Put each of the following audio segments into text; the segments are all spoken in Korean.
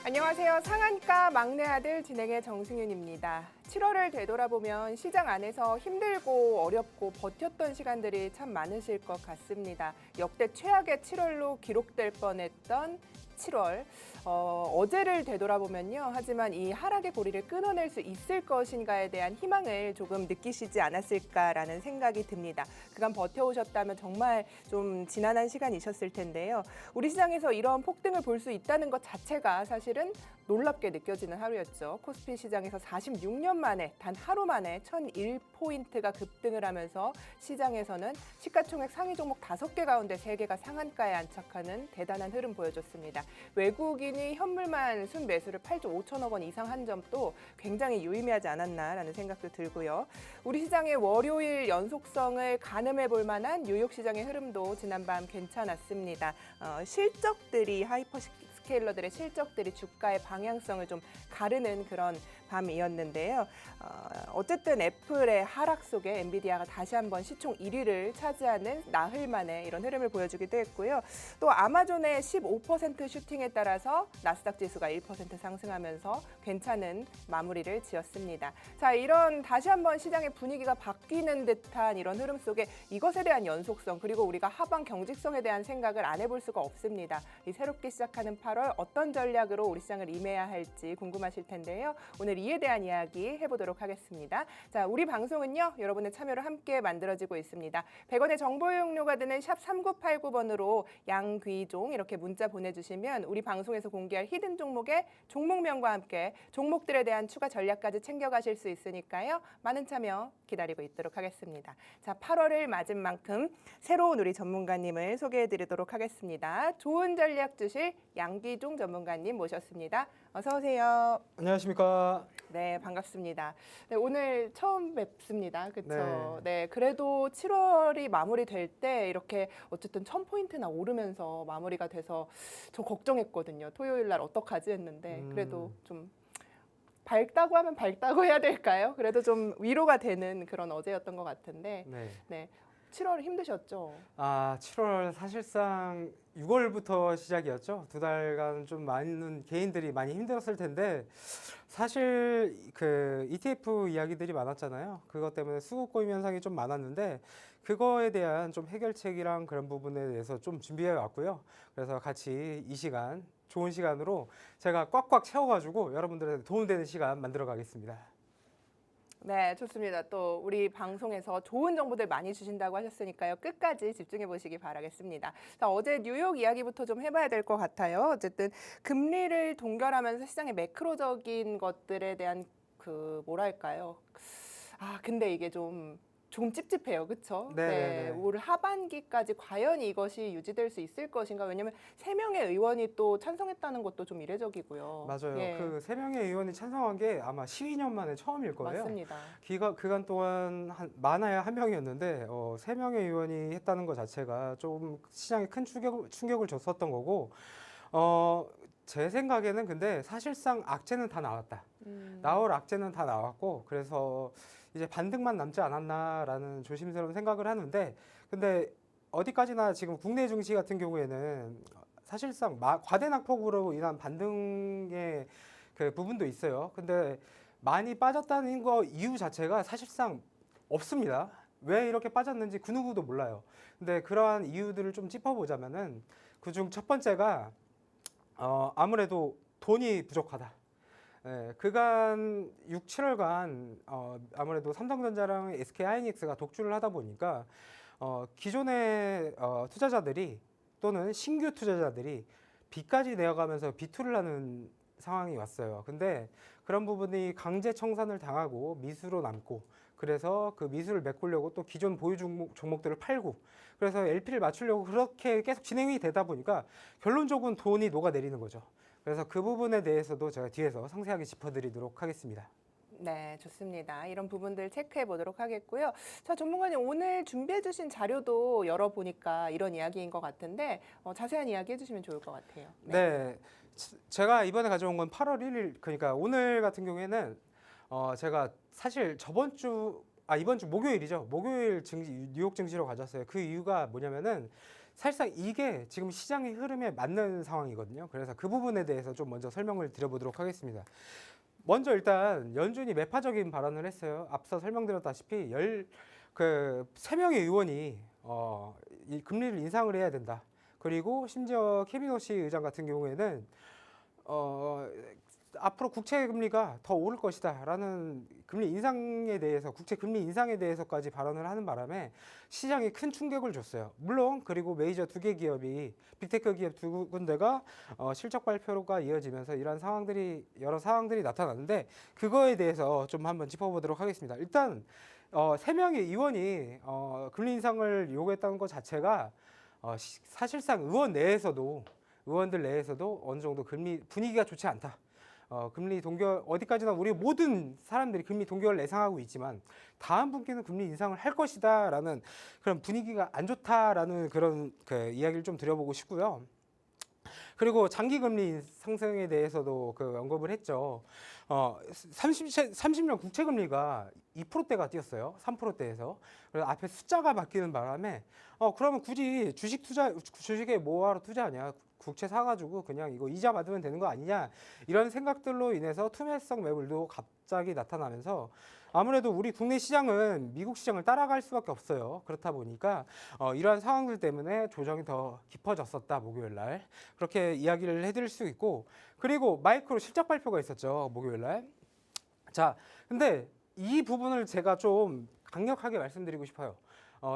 안녕하세요. 상한가 막내 아들 진행의 정승윤입니다. 7월을 되돌아보면 시장 안에서 힘들고 어렵고 버텼던 시간들이 참 많으실 것 같습니다. 역대 최악의 7월로 기록될 뻔했던 7월. 어제를 되돌아보면요. 하지만 이 하락의 고리를 끊어낼 수 있을 것인가에 대한 희망을 조금 느끼시지 않았을까라는 생각이 듭니다. 그간 버텨오셨다면 정말 좀 지난한 시간이셨을 텐데요. 우리 시장에서 이런 폭등을 볼 수 있다는 것 자체가 사실은 놀랍게 느껴지는 하루였죠. 코스피 시장에서 46년 만에 단 하루 만에 1001포인트가 급등을 하면서 시장에서는 시가총액 상위 종목 5개 가운데 3개가 상한가에 안착하는 대단한 흐름 보여줬습니다. 외국인이 현물만 순매수를 8조 5천억 원 이상 한 점도 굉장히 유의미하지 않았나라는 생각도 들고요. 우리 시장의 월요일 연속성을 가늠해 볼 만한 뉴욕 시장의 흐름도 지난밤 괜찮았습니다. 실적들이 하이퍼스케일러들의 실적들이 주가의 방향성을 좀 가르는 그런 밤이었는데요. 어쨌든 애플의 하락 속에 엔비디아가 다시 한번 시총 1위를 차지하는 나흘 만에 이런 흐름을 보여주기도 했고요. 또 아마존의 15% 슈팅에 따라서 나스닥 지수가 1% 상승하면서 괜찮은 마무리를 지었습니다. 자, 이런 다시 한번 시장의 분위기가 바뀌는 듯한 이런 흐름 속에 이것에 대한 연속성 그리고 우리가 하방 경직성에 대한 생각을 안 해볼 수가 없습니다. 이 새롭게 시작하는 8월 어떤 전략으로 우리 시장을 임해야 할지 궁금하실 텐데요. 오늘 이에 대한 이야기 해보도록 하겠습니다. 자, 우리 방송은요, 여러분의 참여로 함께 만들어지고 있습니다. 100원의 정보 이용료가 드는 샵 3989번으로 양귀종 이렇게 문자 보내주시면 우리 방송에서 공개할 히든 종목의 종목명과 함께 종목들에 대한 추가 전략까지 챙겨가실 수 있으니까요. 많은 참여 기다리고 있도록 하겠습니다. 자, 8월을 맞은 만큼 새로운 우리 전문가님을 소개해드리도록 하겠습니다. 좋은 전략 주실 양귀종 전문가님 모셨습니다. 어서 오세요. 안녕하십니까. 네, 반갑습니다. 네, 오늘 처음 뵙습니다. 그렇죠? 네. 네, 그래도 7월이 마무리될 때 이렇게 어쨌든 1000포인트나 오르면서 마무리가 돼서 저 걱정했거든요. 토요일 날 어떡하지 했는데 그래도 좀 밝다고 하면 밝다고 해야 될까요? 그래도 좀 위로가 되는 그런 어제였던 것 같은데 네. 네, 7월 힘드셨죠? 7월 사실상 6월부터 시작이었죠. 2달간 좀 많은 개인들이 많이 힘들었을 텐데 사실 그 ETF 이야기들이 많았잖아요. 그것 때문에 수급 고임 현상이 좀 많았는데 그거에 대한 좀 해결책이랑 그런 부분에 대해서 좀 준비해 왔고요. 그래서 같이 이 시간 좋은 시간으로 제가 꽉꽉 채워가지고 여러분들한테 도움되는 시간 만들어 가겠습니다. 네, 좋습니다. 또 우리 방송에서 좋은 정보들 많이 주신다고 하셨으니까요. 끝까지 집중해 보시기 바라겠습니다. 자, 어제 뉴욕 이야기부터 좀 해봐야 될 것 같아요. 어쨌든 금리를 동결하면서 시장의 매크로적인 것들에 대한 그 뭐랄까요. 근데 이게 좀 조금 찝찝해요. 그렇죠? 네, 네네네. 올 하반기까지 과연 이것이 유지될 수 있을 것인가? 왜냐하면 3명의 의원이 또 찬성했다는 것도 좀 이례적이고요. 맞아요. 예, 그 3명의 의원이 찬성한 게 아마 12년 만에 처음일 거예요. 맞습니다. 그간 동안 많아야 1명이었는데 3명의 의원이 했다는 것 자체가 좀 시장에 큰 충격을 줬었던 거고 제 생각에는 근데 사실상 악재는 다 나왔다. 나올 악재는 다 나왔고 그래서 이제 반등만 남지 않았나라는 조심스러운 생각을 하는데 근데 어디까지나 지금 국내 증시 같은 경우에는 사실상 과대 낙폭으로 인한 반등의 그 부분도 있어요. 근데 많이 빠졌다는 거 이유 자체가 사실상 없습니다. 왜 이렇게 빠졌는지 그 누구도 몰라요. 근데 그러한 이유들을 좀 짚어보자면은 그중 첫 번째가 아무래도 돈이 부족하다. 네, 그간 6, 7월간 아무래도 삼성전자랑 SK하이닉스가 독주를 하다 보니까 기존의 투자자들이 또는 신규 투자자들이 빚까지 내어가면서 비투를 하는 상황이 왔어요. 근데 그런 부분이 강제 청산을 당하고 미수로 남고 그래서 그 미수를 메꾸려고 또 기존 보유 종목들을 팔고 그래서 LP를 맞추려고 그렇게 계속 진행이 되다 보니까 결론적으로는 돈이 녹아내리는 거죠. 그래서 그 부분에 대해서도 제가 뒤에서 상세하게 짚어드리도록 하겠습니다. 네, 좋습니다. 이런 부분들 체크해 보도록 하겠고요. 자, 전문가님 오늘 준비해 주신 자료도 열어보니까 이런 이야기인 것 같은데 자세한 이야기 해주시면 좋을 것 같아요. 네. 제가 이번에 가져온 건 8월 1일 그러니까 오늘 같은 경우에는 제가 사실 이번 주 목요일이죠. 목요일 뉴욕 증시로 가져왔어요. 그 이유가 뭐냐면은 사실상 이게 지금 시장의 흐름에 맞는 상황이거든요. 그래서 그 부분에 대해서 좀 먼저 설명을 드려보도록 하겠습니다. 먼저 일단 연준이 매파적인 발언을 했어요. 앞서 설명드렸다시피 세 명의 의원이 이 금리를 인상을 해야 된다. 그리고 심지어 케빈 오시 의장 같은 경우에는 앞으로 국채 금리가 더 오를 것이다라는 금리 인상에 대해서 국채 금리 인상에 대해서까지 발언을 하는 바람에 시장에 큰 충격을 줬어요. 물론 그리고 메이저 두 개 기업이 빅테크 기업 두 군데가 실적 발표가 이어지면서 이런 여러 상황들이 나타났는데 그거에 대해서 좀 한번 짚어보도록 하겠습니다. 일단 세 명의 의원이 금리 인상을 요구했다는 것 자체가 사실상 의원들 내에서도 어느 정도 금리 분위기가 좋지 않다. 금리 동결 어디까지나 우리 모든 사람들이 금리 동결을 예상하고 있지만 다음 분기는 금리 인상을 할 것이다라는 그런 분위기가 안 좋다라는 그런 이야기를 좀 드려보고 싶고요. 그리고 장기 금리 상승에 대해서도 언급을 했죠. 30년 국채 금리가 2%대가 뛰었어요. 3%대에서. 그래서 앞에 숫자가 바뀌는 바람에 그러면 굳이 주식에 뭐하러 투자하냐? 국채 사가지고 그냥 이거 이자 받으면 되는 거 아니냐? 이런 생각들로 인해서 투매성 매물도 갑자기 나타나면서 아무래도 우리 국내 시장은 미국 시장을 따라갈 수밖에 없어요. 그렇다 보니까 이러한 상황들 때문에 조정이 더 깊어졌었다. 목요일 날 그렇게 이야기를 해드릴 수 있고 그리고 마이크로 실적 발표가 있었죠. 목요일 날. 자, 근데 이 부분을 제가 좀 강력하게 말씀드리고 싶어요.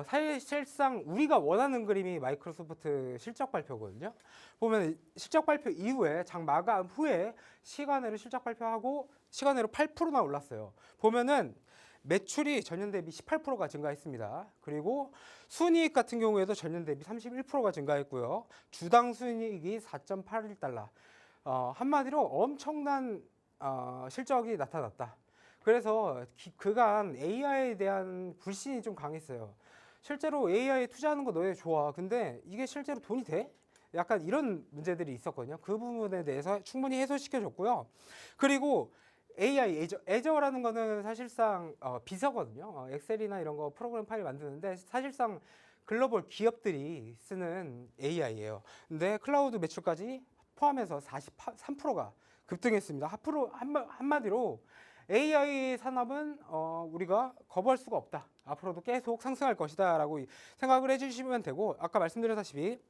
사실상 우리가 원하는 그림이 마이크로소프트 실적 발표거든요. 보면 실적 발표 이후에 장 마감 후에 시간외로 실적 발표하고 시간외로 8%나 올랐어요. 보면은 매출이 전년 대비 18%가 증가했습니다. 그리고 순이익 같은 경우에도 전년 대비 31%가 증가했고요. 주당 순이익이 4.81달러. 한마디로 엄청난 실적이 나타났다. 그래서 그간 AI에 대한 불신이 좀 강했어요. 실제로 AI에 투자하는 거 너네 좋아. 근데 이게 실제로 돈이 돼? 약간 이런 문제들이 있었거든요. 그 부분에 대해서 충분히 해소시켜줬고요. 그리고 AI 애저라는 거는 사실상 비서거든요. 엑셀이나 이런 거 프로그램 파일 만드는데 사실상 글로벌 기업들이 쓰는 AI예요. 근데 클라우드 매출까지 포함해서 43%가 급등했습니다. 한마디로 AI 산업은 우리가 거부할 수가 없다. 앞으로도 계속 상승할 것이다 라고 생각을 해주시면 되고 아까 말씀드렸다시피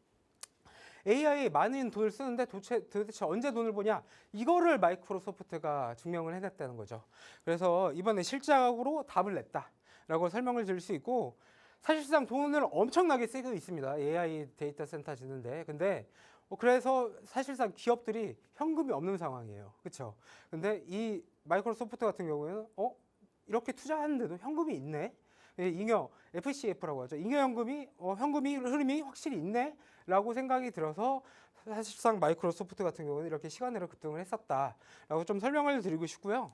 AI에 많은 돈을 쓰는데 도대체 언제 돈을 버냐 이거를 마이크로소프트가 증명을 해냈다는 거죠. 그래서 이번에 실적으로 답을 냈다 라고 설명을 드릴 수 있고 사실상 돈을 엄청나게 쓰고 있습니다. AI 데이터 센터 짓는데 근데 그래서 사실상 기업들이 현금이 없는 상황이에요. 그렇죠? 근데 이 마이크로소프트 같은 경우에는 이렇게 투자하는데도 현금이 있네. 잉여 FCF라고 하죠. 잉여 현금이 흐름이 확실히 있네라고 생각이 들어서 사실상 마이크로소프트 같은 경우는 이렇게 시간으로 급등을 했었다라고 좀 설명을 드리고 싶고요.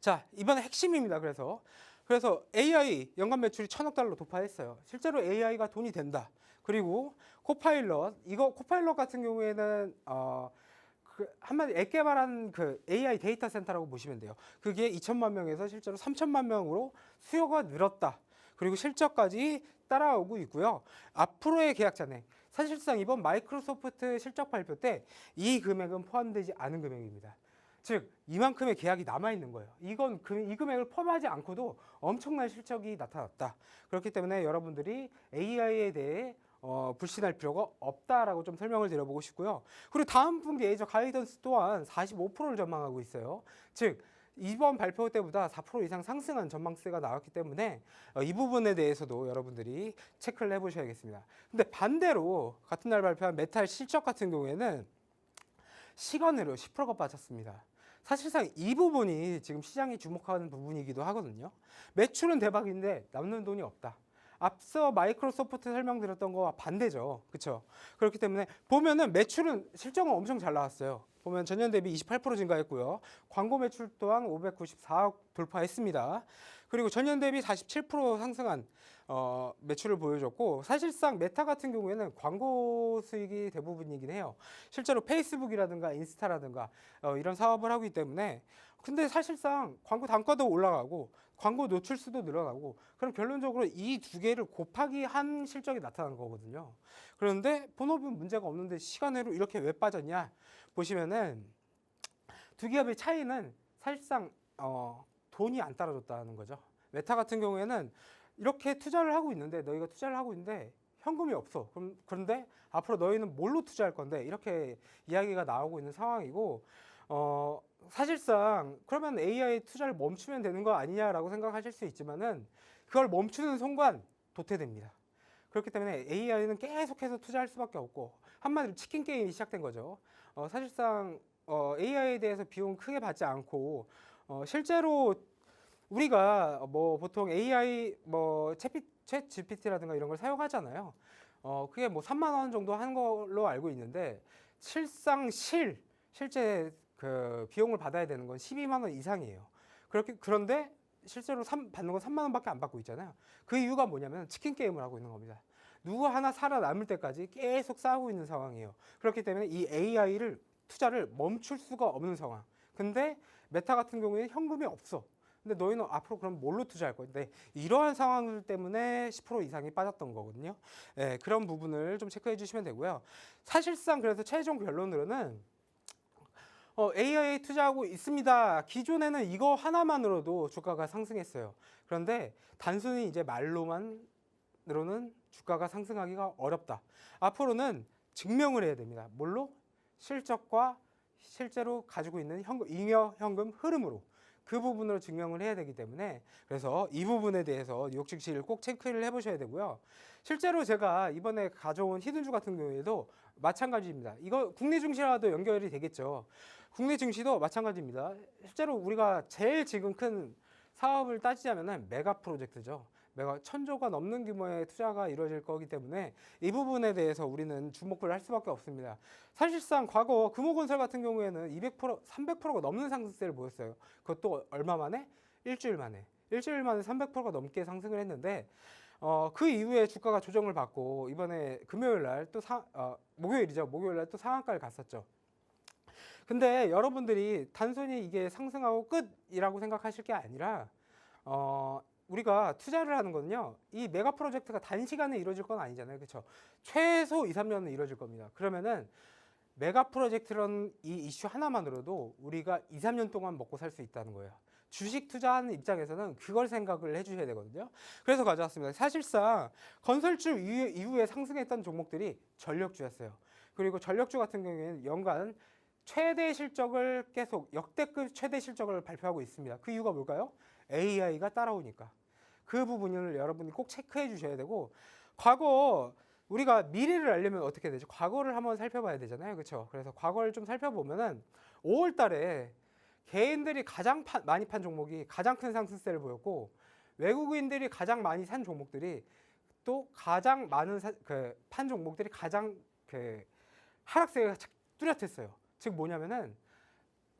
자, 이번에 핵심입니다. 그래서 AI 연간 매출이 1,000억 달러 도파했어요. 실제로 AI가 돈이 된다. 그리고 코파일럿 같은 경우에는 한마디 앱 개발한 AI 데이터 센터라고 보시면 돼요. 그게 2천만 명에서 실제로 3천만 명으로 수요가 늘었다. 그리고 실적까지 따라오고 있고요. 앞으로의 계약 잔액. 사실상 이번 마이크로소프트 실적 발표 때 이 금액은 포함되지 않은 금액입니다. 즉 이만큼의 계약이 남아있는 거예요. 이 금액을 포함하지 않고도 엄청난 실적이 나타났다. 그렇기 때문에 여러분들이 AI에 대해 불신할 필요가 없다라고 좀 설명을 드려보고 싶고요. 그리고 다음 분기 에이저 가이던스 또한 45%를 전망하고 있어요. 즉 이번 발표 때보다 4% 이상 상승한 전망세가 나왔기 때문에 이 부분에 대해서도 여러분들이 체크를 해보셔야겠습니다. 근데 반대로 같은 날 발표한 메탈 실적 같은 경우에는 시간으로 10%가 빠졌습니다. 사실상 이 부분이 지금 시장이 주목하는 부분이기도 하거든요. 매출은 대박인데 남는 돈이 없다. 앞서 마이크로소프트 설명드렸던 거와 반대죠. 그렇죠? 그렇기 때문에 보면은 실적은 엄청 잘 나왔어요. 보면 전년 대비 28% 증가했고요. 광고 매출 또한 594억 돌파했습니다. 그리고 전년 대비 47% 상승한 매출을 보여줬고 사실상 메타 같은 경우에는 광고 수익이 대부분이긴 해요. 실제로 페이스북이라든가 인스타라든가 이런 사업을 하기 때문에 근데 사실상 광고 단가도 올라가고 광고 노출수도 늘어나고 그럼 결론적으로 이 두 개를 곱하기 한 실적이 나타나는 거거든요. 그런데 본업은 문제가 없는데 시간외로 이렇게 왜 빠졌냐 보시면은 두 기업의 차이는 사실상 돈이 안 따라줬다는 거죠. 메타 같은 경우에는 이렇게 투자를 하고 있는데 너희가 투자를 하고 있는데 현금이 없어. 그런데 앞으로 너희는 뭘로 투자할 건데 이렇게 이야기가 나오고 있는 상황이고 사실상 그러면 AI 투자를 멈추면 되는 거 아니냐라고 생각하실 수 있지만은 그걸 멈추는 순간 도태됩니다. 그렇기 때문에 AI는 계속해서 투자할 수밖에 없고 한마디로 치킨 게임이 시작된 거죠. 사실상 AI에 대해서 비용 크게 받지 않고 실제로 우리가 뭐 보통 AI 챗 GPT라든가 이런 걸 사용하잖아요. 그게 뭐 3만 원 정도 하는 걸로 알고 있는데 실제 그 비용을 받아야 되는 건 12만 원 이상이에요. 그런데 실제로 받는 건 3만 원밖에 안 받고 있잖아요. 그 이유가 뭐냐면 치킨 게임을 하고 있는 겁니다. 누구 하나 살아남을 때까지 계속 싸우고 있는 상황이에요. 그렇기 때문에 이 AI를 투자를 멈출 수가 없는 상황. 근데 메타 같은 경우에는 현금이 없어. 근데 너희는 앞으로 그럼 뭘로 투자할 거야? 근데 이러한 상황들 때문에 10% 이상이 빠졌던 거거든요. 예, 그런 부분을 좀 체크해 주시면 되고요. 사실상 그래서 최종 결론으로는 AI에 투자하고 있습니다. 기존에는 이거 하나만으로도 주가가 상승했어요. 그런데 단순히 이제 말로만으로는 주가가 상승하기가 어렵다. 앞으로는 증명을 해야 됩니다. 뭘로? 실적과 실제로 가지고 있는 잉여 현금 흐름으로 그 부분으로 증명을 해야 되기 때문에 그래서 이 부분에 대해서 뉴욕 증시를 꼭 체크를 해보셔야 되고요. 실제로 제가 이번에 가져온 히든주 같은 경우에도 마찬가지입니다. 이거 국내 증시와도 연결이 되겠죠. 국내 증시도 마찬가지입니다. 실제로 우리가 제일 지금 큰 사업을 따지자면 메가 프로젝트죠. 메가 1000조가 넘는 규모의 투자가 이루어질 거기 때문에 이 부분에 대해서 우리는 주목을 할 수밖에 없습니다. 사실상 과거 금호건설 같은 경우에는 200%, 300%가 넘는 상승세를 보였어요. 그것도 얼마 만에? 일주일 만에 300%가 넘게 상승을 했는데 그 이후에 주가가 조정을 받고 이번에 금요일 날 또 목요일이죠. 목요일 날 또 상한가를 갔었죠. 근데 여러분들이 단순히 이게 상승하고 끝이라고 생각하실 게 아니라 우리가 투자를 하는 거는요. 이 메가 프로젝트가 단시간에 이루어질 건 아니잖아요. 그렇죠? 최소 2, 3년은 이루어질 겁니다. 그러면은 메가 프로젝트라는 이 이슈 하나만으로도 우리가 2, 3년 동안 먹고 살 수 있다는 거예요. 주식 투자하는 입장에서는 그걸 생각을 해주셔야 되거든요. 그래서 가져왔습니다. 사실상 건설주 이후에 상승했던 종목들이 전력주였어요. 그리고 전력주 같은 경우에는 연간 최대 실적을 계속 역대급 최대 실적을 발표하고 있습니다. 그 이유가 뭘까요? AI가 따라오니까. 그 부분을 여러분이 꼭 체크해 주셔야 되고 과거 우리가 미래를 알려면 어떻게 되죠? 과거를 한번 살펴봐야 되잖아요. 그렇죠? 그래서 과거를 좀 살펴보면은 5월 달에 개인들이 가장 많이 판 종목이 가장 큰 상승세를 보였고 외국인들이 가장 많이 산 종목들이 또 가장 많은 판 종목들이 가장 하락세가 뚜렷했어요. 즉 뭐냐면은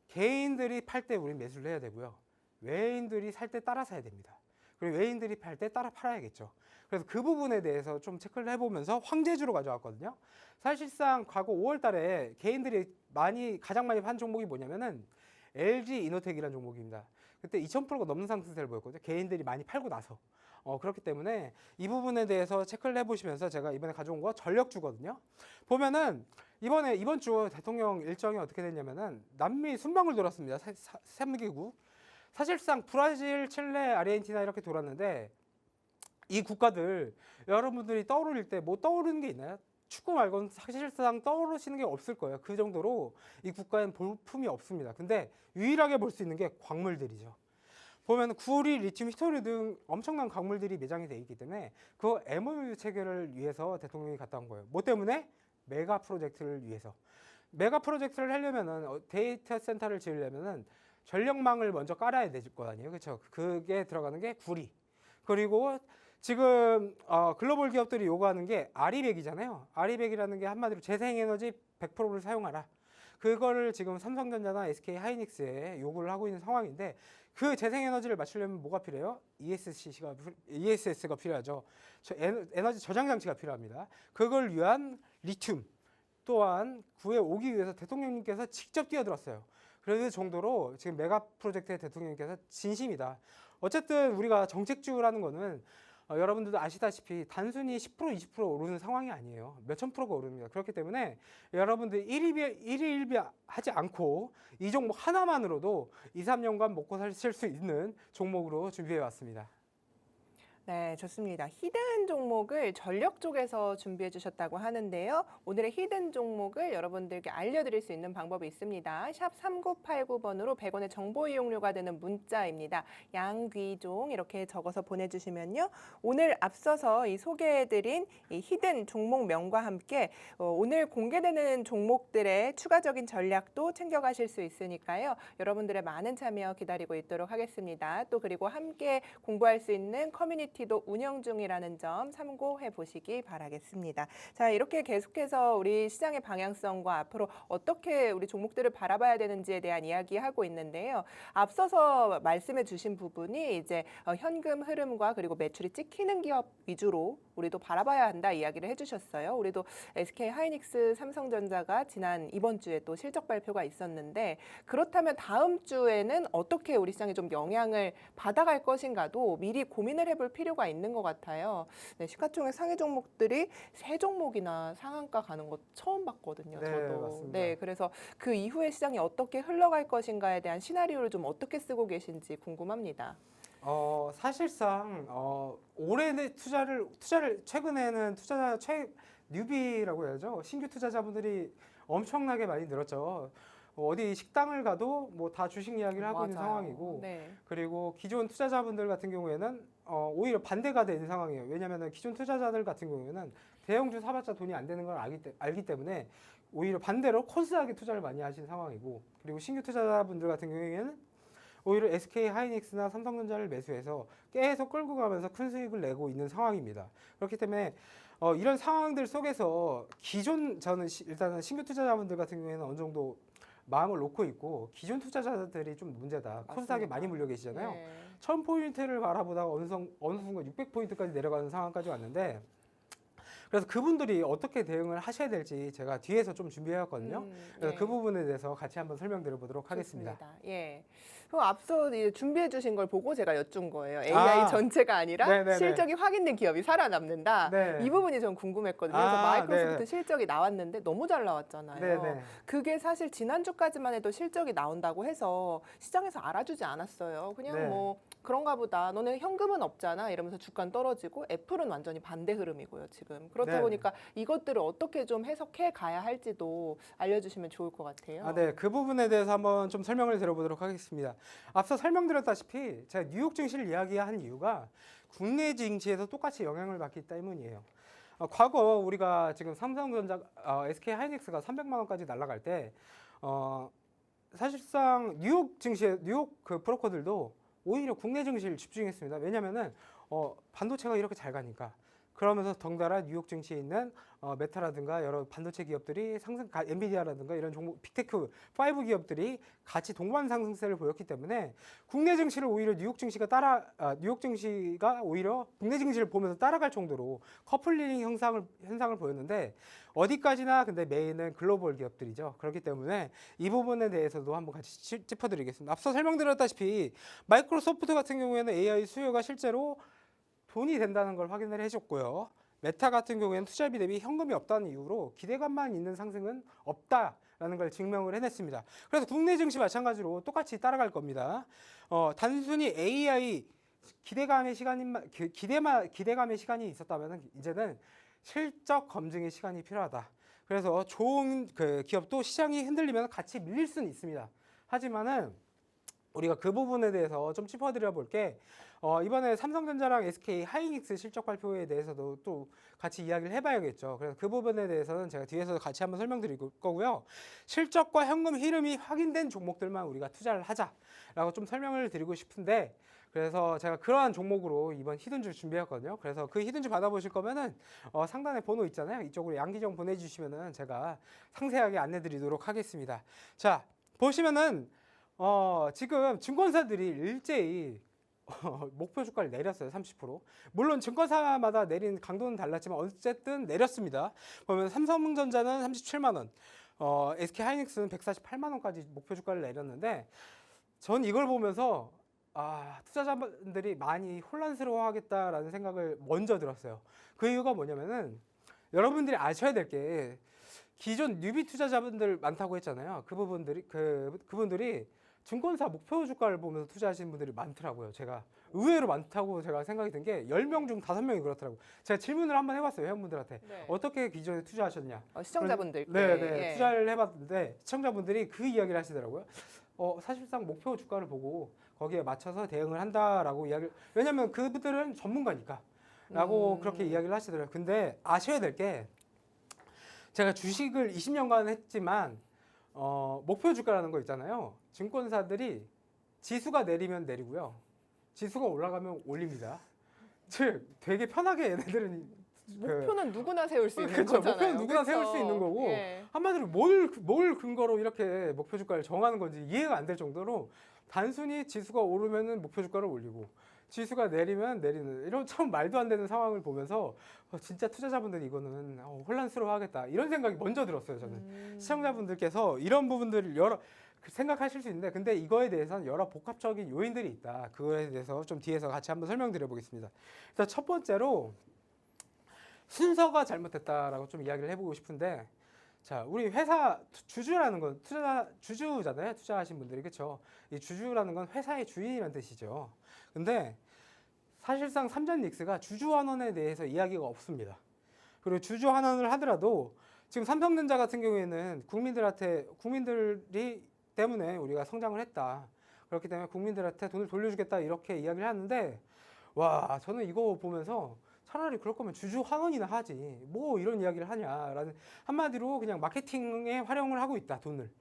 개인들이 팔 때 우리 매수를 해야 되고요. 외인들이 살 때 따라 사야 됩니다. 그리고 외인들이 팔 때 따라 팔아야겠죠. 그래서 그 부분에 대해서 좀 체크를 해보면서 황제주로 가져왔거든요. 사실상 과거 5월 달에 개인들이 가장 많이 판 종목이 뭐냐면은 LG 이노텍이라는 종목입니다. 그때 2000%가 넘는 상승세를 보였거든요. 개인들이 많이 팔고 나서. 그렇기 때문에 이 부분에 대해서 체크를 해보시면서 제가 이번에 가져온 거 전력주거든요. 보면은 이번 주 대통령 일정이 어떻게 됐냐면은 남미 순방을 돌았습니다. 세무기국. 사실상 브라질, 칠레, 아르헨티나 이렇게 돌았는데 이 국가들 여러분들이 떠오를 때 뭐 떠오르는 게 있나요? 축구 말고는 사실상 떠오르시는 게 없을 거예요. 그 정도로 이 국가엔 볼품이 없습니다. 근데 유일하게 볼 수 있는 게 광물들이죠. 보면 구리, 리튬, 히토리 등 엄청난 광물들이 매장이 되어 있기 때문에 그 MOU 체결을 위해서 대통령이 갔다 온 거예요. 뭐 때문에? 메가 프로젝트를 위해서. 메가 프로젝트를 하려면은 데이터 센터를 지으려면은 전력망을 먼저 깔아야 될 거 아니에요. 그렇죠? 그게 들어가는 게 구리. 그리고 지금 글로벌 기업들이 요구하는 게 아리백이잖아요. 아리백이라는 게 한마디로 재생에너지 100%를 사용하라. 그거를 지금 삼성전자나 SK 하이닉스에 요구를 하고 있는 상황인데 그 재생에너지를 맞추려면 뭐가 필요해요? ESS가 필요하죠. 에너지 저장 장치가 필요합니다. 그걸 위한 리튬 또한 구해 오기 위해서 대통령님께서 직접 뛰어들었어요. 그 정도로 지금 메가 프로젝트의 대통령님께서 진심이다. 어쨌든 우리가 정책주라는 거는 여러분들도 아시다시피 단순히 10% 20% 오르는 상황이 아니에요. 몇천 프로가 오릅니다. 그렇기 때문에 여러분들 일희일비 하지 않고 이 종목 하나만으로도 2, 3년간 먹고 사실 수 있는 종목으로 준비해 왔습니다. 네, 좋습니다. 히든 종목을 전력 쪽에서 준비해 주셨다고 하는데요. 오늘의 히든 종목을 여러분들께 알려드릴 수 있는 방법이 있습니다. 샵 3989번으로 100원의 정보 이용료가 되는 문자입니다. 양귀종 이렇게 적어서 보내주시면요. 오늘 앞서서 이 소개해드린 이 히든 종목명과 함께 오늘 공개되는 종목들의 추가적인 전략도 챙겨가실 수 있으니까요. 여러분들의 많은 참여 기다리고 있도록 하겠습니다. 또 그리고 함께 공부할 수 있는 커뮤니티도 운영 중이라는 점 참고해 보시기 바라겠습니다. 자, 이렇게 계속해서 우리 시장의 방향성과 앞으로 어떻게 우리 종목들을 바라봐야 되는지에 대한 이야기하고 있는데요. 앞서서 말씀해 주신 부분이 이제 현금 흐름과 그리고 매출이 찍히는 기업 위주로 우리도 바라봐야 한다 이야기를 해주셨어요. 우리도 SK 하이닉스, 삼성전자가 이번 주에 또 실적 발표가 있었는데 그렇다면 다음 주에는 어떻게 우리 시장에 좀 영향을 받아갈 것인가도 미리 고민을 해볼 필요가 있는 것 같아요. 네, 시가총액 상위 종목들이 3종목이나 상한가 가는 거 처음 봤거든요. 네, 저도. 맞습니다. 네, 그래서 그 이후에 시장이 어떻게 흘러갈 것인가에 대한 시나리오를 좀 어떻게 쓰고 계신지 궁금합니다. 사실상 올해 투자를 최근에는 뉴비라고 해야죠. 신규 투자자분들이 엄청나게 많이 늘었죠. 어디 식당을 가도 뭐 다 주식 이야기를 하고 있는 맞아요. 상황이고, 네. 그리고 기존 투자자분들 같은 경우에는 오히려 반대가 되는 상황이에요. 왜냐하면 기존 투자자들 같은 경우에는 대형주 사봤자 돈이 안 되는 걸 알기 때문에 오히려 반대로 코스닥에 투자를 많이 하신 상황이고, 그리고 신규 투자자분들 같은 경우에는 오히려 SK 하이닉스나 삼성전자를 매수해서 계속 끌고 가면서 큰 수익을 내고 있는 상황입니다. 그렇기 때문에 이런 상황들 속에서 저는 일단은 신규 투자자분들 같은 경우에는 어느 정도 마음을 놓고 있고, 기존 투자자들이 좀 문제다. 코스닥에 많이 물려 계시잖아요. 네. 1000포인트를 바라보다가 어느 순간 600포인트까지 내려가는 상황까지 왔는데, 그래서 그분들이 어떻게 대응을 하셔야 될지 제가 뒤에서 좀 준비해왔거든요. 그래서 네. 그 부분에 대해서 같이 한번 설명드려 보도록 하겠습니다. 좋습니다. 예. 그럼 앞서 준비해 주신 걸 보고 제가 여쭌 거예요. AI 전체가 아니라 네네네. 실적이 확인된 기업이 살아남는다. 네. 이 부분이 전 궁금했거든요. 그래서 마이크로소프트 네. 실적이 나왔는데 너무 잘 나왔잖아요. 네네. 그게 사실 지난주까지만 해도 실적이 나온다고 해서 시장에서 알아주지 않았어요. 그냥 네. 뭐 그런가 보다. 너네 현금은 없잖아. 이러면서 주가는 떨어지고 애플은 완전히 반대 흐름이고요. 지금. 그렇다 네. 보니까 이것들을 어떻게 좀 해석해 가야 할지도 알려주시면 좋을 것 같아요. 네. 그 부분에 대해서 한번 좀 설명을 드려보도록 하겠습니다. 앞서 설명드렸다시피 제가 뉴욕 증시를 이야기한 이유가 국내 증시에서 똑같이 영향을 받기 때문이에요. 과거 우리가 지금 삼성전자, SK 하이닉스가 300만 원까지 날아갈 때 사실상 뉴욕 그 브로커들도 오히려 국내 증시를 집중했습니다. 왜냐면은 반도체가 이렇게 잘 가니까. 그러면서 덩달아 뉴욕 증시에 있는 메타라든가 여러 반도체 기업들이 엔비디아라든가 이런 종목 빅테크 5 기업들이 같이 동반 상승세를 보였기 때문에 국내 증시를 오히려 뉴욕 증시가 오히려 국내 증시를 보면서 따라갈 정도로 커플링 현상을 보였는데, 어디까지나 근데 메인은 글로벌 기업들이죠. 그렇기 때문에 이 부분에 대해서도 한번 같이 짚어드리겠습니다. 앞서 설명드렸다시피 마이크로소프트 같은 경우에는 AI 수요가 실제로 돈이 된다는 걸 확인을 해줬고요. 메타 같은 경우에는 투자비 대비 현금이 없다는 이유로 기대감만 있는 상승은 없다라는 걸 증명을 해냈습니다. 그래서 국내 증시 마찬가지로 똑같이 따라갈 겁니다. 단순히 AI 기대감의 시간이 있었다면 이제는 실적 검증의 시간이 필요하다. 그래서 좋은 그 기업도 시장이 흔들리면 같이 밀릴 수는 있습니다. 하지만은 우리가 그 부분에 대해서 좀 짚어드려 볼게, 이번에 삼성전자랑 SK 하이닉스 실적 발표에 대해서도 또 같이 이야기를 해봐야겠죠. 그래서 그 부분에 대해서는 제가 뒤에서 같이 한번 설명드릴 거고요. 실적과 현금 흐름이 확인된 종목들만 우리가 투자를 하자라고 좀 설명을 드리고 싶은데, 그래서 제가 그러한 종목으로 이번 히든주 준비했거든요. 그래서 그 히든주 받아보실 거면은 상단에 번호 있잖아요. 이쪽으로 양기정 보내주시면은 제가 상세하게 안내드리도록 하겠습니다. 자, 보시면은 지금 증권사들이 일제히 목표 주가를 내렸어요. 30%. 물론 증권사마다 내린 강도는 달랐지만 어쨌든 내렸습니다. 보면 삼성전자는 37만 원, SK 하이닉스는 148만 원까지 목표 주가를 내렸는데 전 이걸 보면서 투자자분들이 많이 혼란스러워하겠다라는 생각을 먼저 들었어요. 그 이유가 뭐냐면은 여러분들이 아셔야 될 게 기존 뉴비 투자자분들 많다고 했잖아요. 그분들이 증권사 목표 주가를 보면서 투자하시는 분들이 많더라고요. 제가 의외로 많다고 제가 생각이 든 게 10명 중 5명이 그렇더라고요. 제가 질문을 한번 해봤어요. 회원분들한테. 네. 어떻게 기존에 투자하셨냐. 시청자분들께. 네, 예. 투자를 해봤는데 시청자분들이 그 이야기를 하시더라고요. 사실상 목표 주가를 보고 거기에 맞춰서 대응을 한다라고 이야기를, 왜냐면 그분들은 전문가니까 라고 그렇게 이야기를 하시더라고요. 근데 아셔야 될 게 제가 주식을 20년간 했지만 목표 주가라는 거 있잖아요. 증권사들이 지수가 내리면 내리고요. 지수가 올라가면 올립니다. 즉 되게 편하게 얘네들은 목표는 누구나 세울 수 있는 그쵸, 거잖아요. 목표는 누구나 그쵸? 세울 수 있는 거고 예. 한마디로 뭘 근거로 이렇게 목표 주가를 정하는 건지 이해가 안 될 정도로 단순히 지수가 오르면은 목표 주가를 올리고 지수가 내리면 내리는 이런 참 말도 안 되는 상황을 보면서 진짜 투자자분들이 이거는 혼란스러워하겠다 이런 생각이 먼저 들었어요. 저는 시청자분들께서 이런 부분들을 생각하실 수 있는데 근데 이거에 대해서는 여러 복합적인 요인들이 있다. 그거에 대해서 좀 뒤에서 같이 한번 설명드려 보겠습니다. 일단 첫 번째로 순서가 잘못됐다라고 좀 이야기를 해보고 싶은데, 자, 우리 회사 주주라는 건 주주잖아요. 투자하신 분들이. 그렇죠? 이 주주라는 건 회사의 주인이라는 뜻이죠. 근데 사실상 삼전닉스가 주주환원에 대해서 이야기가 없습니다. 그리고 주주환원을 하더라도 지금 삼성전자 같은 경우에는 국민들이 때문에 우리가 성장을 했다. 그렇기 때문에 국민들한테 돈을 돌려주겠다 이렇게 이야기를 하는데, 와, 저는 이거 보면서 차라리 그럴 거면 주주 환원이나 하지 뭐 이런 이야기를 하냐라는, 한마디로 그냥 마케팅에 활용을 하고 있다. 돈을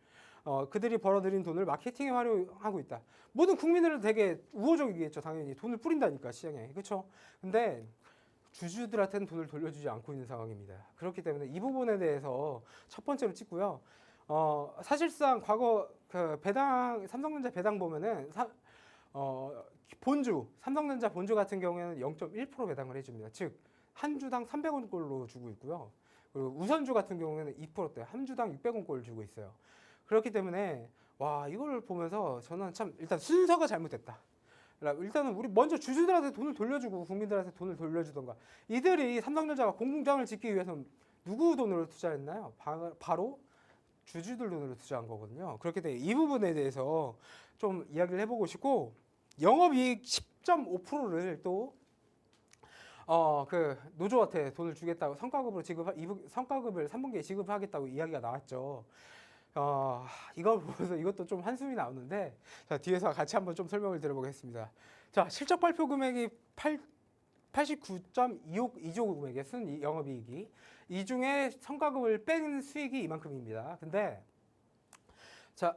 그들이 벌어들인 돈을 마케팅에 활용하고 있다. 모든 국민들은 되게 우호적이겠죠. 당연히 돈을 뿌린다니까 시장에. 그렇죠? 근데 주주들한테는 돈을 돌려주지 않고 있는 상황입니다. 그렇기 때문에 이 부분에 대해서 첫 번째로 찍고요. 사실상 과거 그 삼성전자 배당 보면은 삼성전자 본주 같은 경우에는 0.1% 배당을 해줍니다. 즉, 한 주당 300원꼴로 주고 있고요. 그리고 우선주 같은 경우에는 2%대, 한 주당 600원꼴 주고 있어요. 그렇기 때문에, 와, 이걸 보면서 저는 참, 일단 순서가 잘못됐다. 일단은 우리 먼저 주주들한테 돈을 돌려주고 국민들한테 돈을 돌려주던가. 이들이 삼성전자가 공장을 짓기 위해서 누구 돈으로 투자했나요? 바로 주주들 돈으로 투자한 거거든요. 그렇기 때문에 이 부분에 대해서 좀 이야기를 해보고 싶고, 영업이익 10.5%를 또 그 노조한테 돈을 주겠다고 성과급을 3분기에 지급하겠다고 이야기가 나왔죠. 이걸 보면서 이것도 좀 한숨이 나오는데, 자, 뒤에서 같이 한번 좀 설명을 드려보겠습니다. 자, 실적 발표 금액이 89.2조 금액의 순 영업이익이, 이 중에 성과급을 뺀 수익이 이만큼입니다. 근데 자,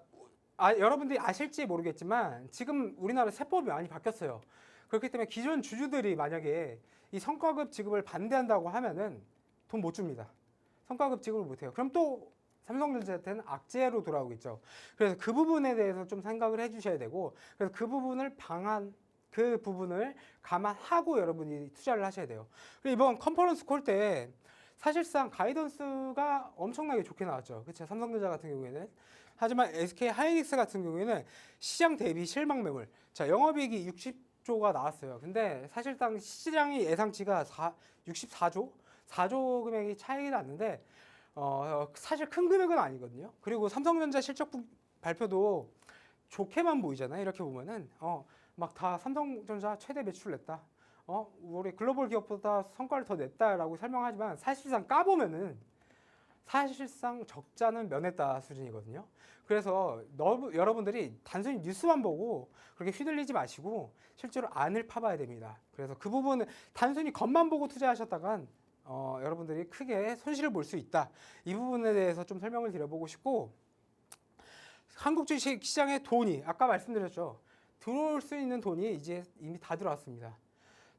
여러분들이 아실지 모르겠지만 지금 우리나라 세법이 많이 바뀌었어요. 그렇기 때문에 기존 주주들이 만약에 이 성과급 지급을 반대한다고 하면은 돈 못 줍니다. 성과급 지급을 못 해요. 그럼 또 삼성전자한테는 악재로 돌아오고 있죠. 그래서 그 부분에 대해서 좀 생각을 해주셔야 되고, 그래서 그 부분을 감안하고 여러분이 투자를 하셔야 돼요. 그리고 이번 컨퍼런스 콜 때 사실상 가이던스가 엄청나게 좋게 나왔죠. 그렇죠? 삼성전자 같은 경우에는. 하지만 SK 하이닉스 같은 경우에는 시장 대비 실망 매물. 자, 영업이익이 60조가 나왔어요. 근데 사실상 시장의 예상치가 64조? 4조 금액이 차이가 났는데, 사실 큰 금액은 아니거든요. 그리고 삼성전자 실적 발표도 좋게만 보이잖아요. 이렇게 보면은, 막 다 삼성전자 최대 매출 냈다. 우리 글로벌 기업보다 성과를 더 냈다라고 설명하지만 사실상 까보면은 사실상 적자는 면했다 수준이거든요. 그래서 여러분들이 단순히 뉴스만 보고 그렇게 휘둘리지 마시고 실제로 안을 파봐야 됩니다. 그래서 그 부분은 단순히 겉만 보고 투자하셨다간 여러분들이 크게 손실을 볼 수 있다. 이 부분에 대해서 좀 설명을 드려보고 싶고, 한국 주식 시장에 돈이 아까 말씀드렸죠. 들어올 수 있는 돈이 이제 이미 다 들어왔습니다.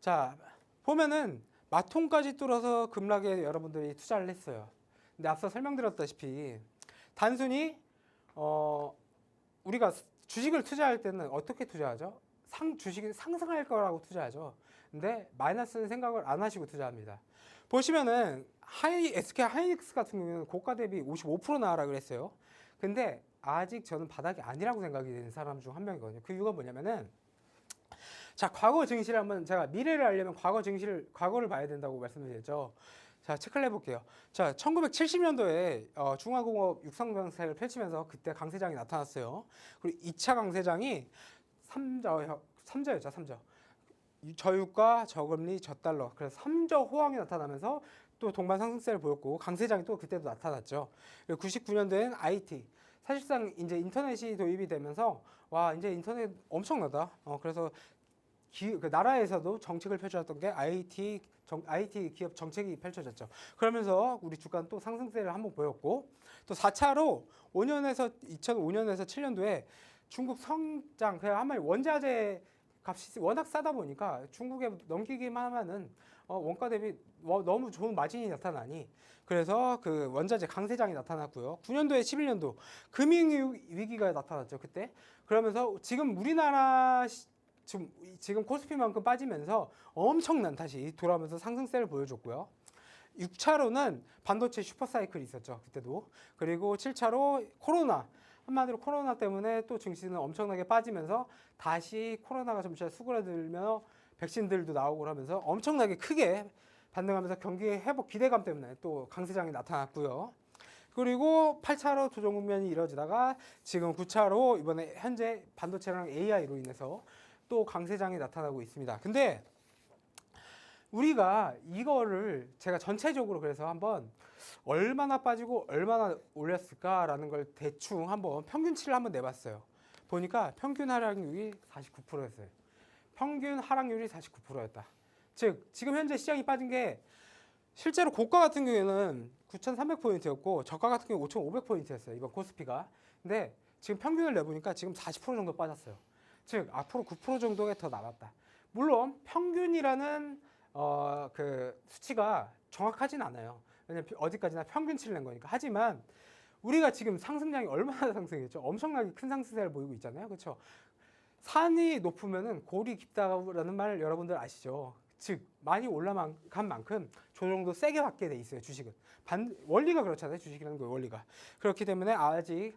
자, 보면은 마통까지 뚫어서 급락에 여러분들이 투자를 했어요. 근데 앞서 설명드렸다시피 단순히 우리가 주식을 투자할 때는 어떻게 투자하죠? 주식이 상승할 거라고 투자하죠. 근데 마이너스는 생각을 안 하시고 투자합니다. 보시면은 SK 하이닉스 같은 경우는 고가 대비 55% 나와라 그랬어요. 근데 아직 저는 바닥이 아니라고 생각이 되는 사람 중 한 명이거든요. 그 이유가 뭐냐면은 자, 과거 증시를 한번 제가 미래를 알려면 과거를 봐야 된다고 말씀드렸죠. 자, 체크를 해볼게요. 자, 1970년도에 중화공업 육성병세를 펼치면서 그때 강세장이 나타났어요. 그리고 2차 강세장이 3저였죠, 3저. 저유가, 저금리, 저달러. 그래서 3저 호황이 나타나면서 또 동반 상승세를 보였고 강세장이 또 그때도 나타났죠. 그리고 99년도에는 IT. 사실상 이제 인터넷이 도입이 되면서 와 이제 인터넷 엄청나다. 그래서 그 나라에서도 정책을 펼쳐졌던 게 IT 기업 정책이 펼쳐졌죠. 그러면서 우리 주가는 또 상승세를 한번 보였고 또 4차로 2005년에서 7년도에 중국 성장 그냥 한마디 원자재 값이 워낙 싸다 보니까 중국에 넘기기만 하면은 원가 대비 너무 좋은 마진이 나타나니 그래서 그 원자재 강세장이 나타났고요. 9년도에 11년도 금융 위기가 나타났죠. 그때 그러면서 지금 우리나라 지금 코스피만큼 빠지면서 엄청난 다시 돌아오면서 상승세를 보여줬고요. 6차로는 반도체 슈퍼사이클이 있었죠. 그때도. 그리고 7차로 코로나. 한마디로 코로나 때문에 또 증시는 엄청나게 빠지면서 다시 코로나가 점차 수그러들며 백신들도 나오고 하면서 엄청나게 크게 반등하면서 경기 회복 기대감 때문에 또 강세장이 나타났고요. 그리고 8차로 조정 국면이 이뤄지다가 지금 9차로 이번에 현재 반도체랑 AI로 인해서 또 강세장이 나타나고 있습니다. 근데 우리가 이거를 제가 전체적으로 그래서 한번 얼마나 빠지고 얼마나 올렸을까라는 걸 대충 한번 평균치를 한번 내봤어요. 보니까 평균 하락률이 49%였어요. 평균 하락률이 49%였다. 즉 지금 현재 시장이 빠진 게 실제로 고가 같은 경우에는 9,300포인트였고 저가 같은 경우 5,500포인트였어요. 이번 코스피가. 근데 지금 평균을 내보니까 지금 40% 정도 빠졌어요. 즉 앞으로 9% 정도가 더 남았다. 물론 평균이라는 그 수치가 정확하진 않아요. 왜냐면 어디까지나 평균치를 낸 거니까. 하지만 우리가 지금 상승량이 얼마나 상승했죠? 엄청나게 큰 상승세를 보이고 있잖아요. 그렇죠? 산이 높으면은 골이 깊다라는 말 여러분들 아시죠? 즉 많이 올라간 만큼 조정도 세게 받게 돼 있어요. 주식은 원리가 그렇잖아요. 주식이라는 거 원리가 그렇기 때문에 아직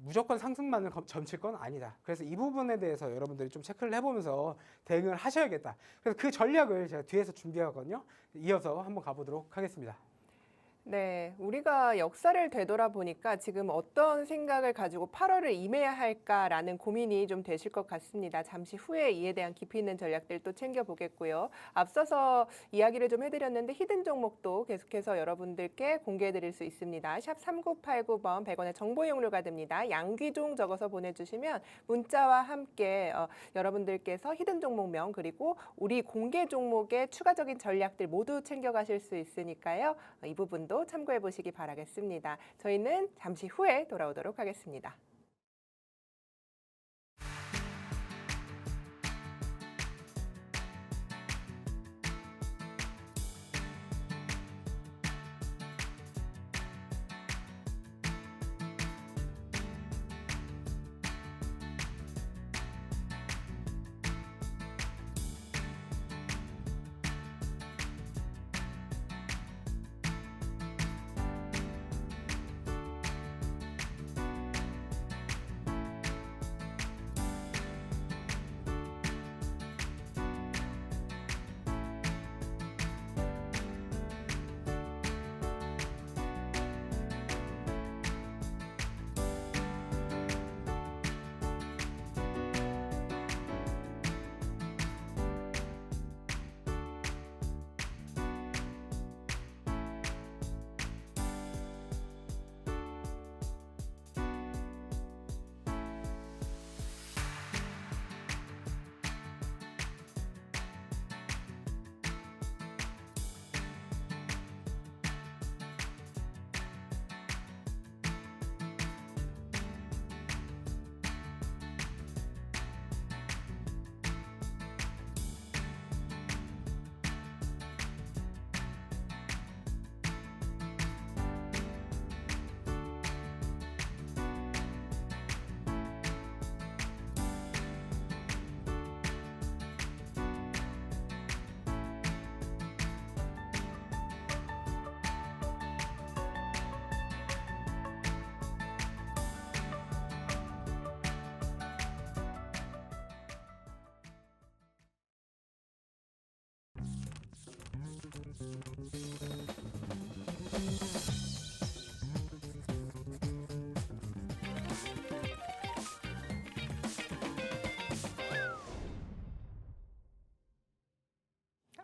무조건 상승만을 점칠 건 아니다. 그래서 이 부분에 대해서 여러분들이 좀 체크를 해보면서 대응을 하셔야겠다. 그래서 그 전략을 제가 뒤에서 준비하거든요. 이어서 한번 가보도록 하겠습니다. 네, 우리가 역사를 되돌아보니까 지금 어떤 생각을 가지고 8월을 임해야 할까라는 고민이 좀 되실 것 같습니다. 잠시 후에 이에 대한 깊이 있는 전략들도 챙겨보겠고요. 앞서서 이야기를 좀 해드렸는데 히든 종목도 계속해서 여러분들께 공개해드릴 수 있습니다. 샵 3989번 100원의 정보 이용료가 됩니다. 양귀종 적어서 보내주시면 문자와 함께 여러분들께서 히든 종목명 그리고 우리 공개 종목의 추가적인 전략들 모두 챙겨가실 수 있으니까요. 이 부분도 참고해 보시기 바라겠습니다. 저희는 잠시 후에 돌아오도록 하겠습니다.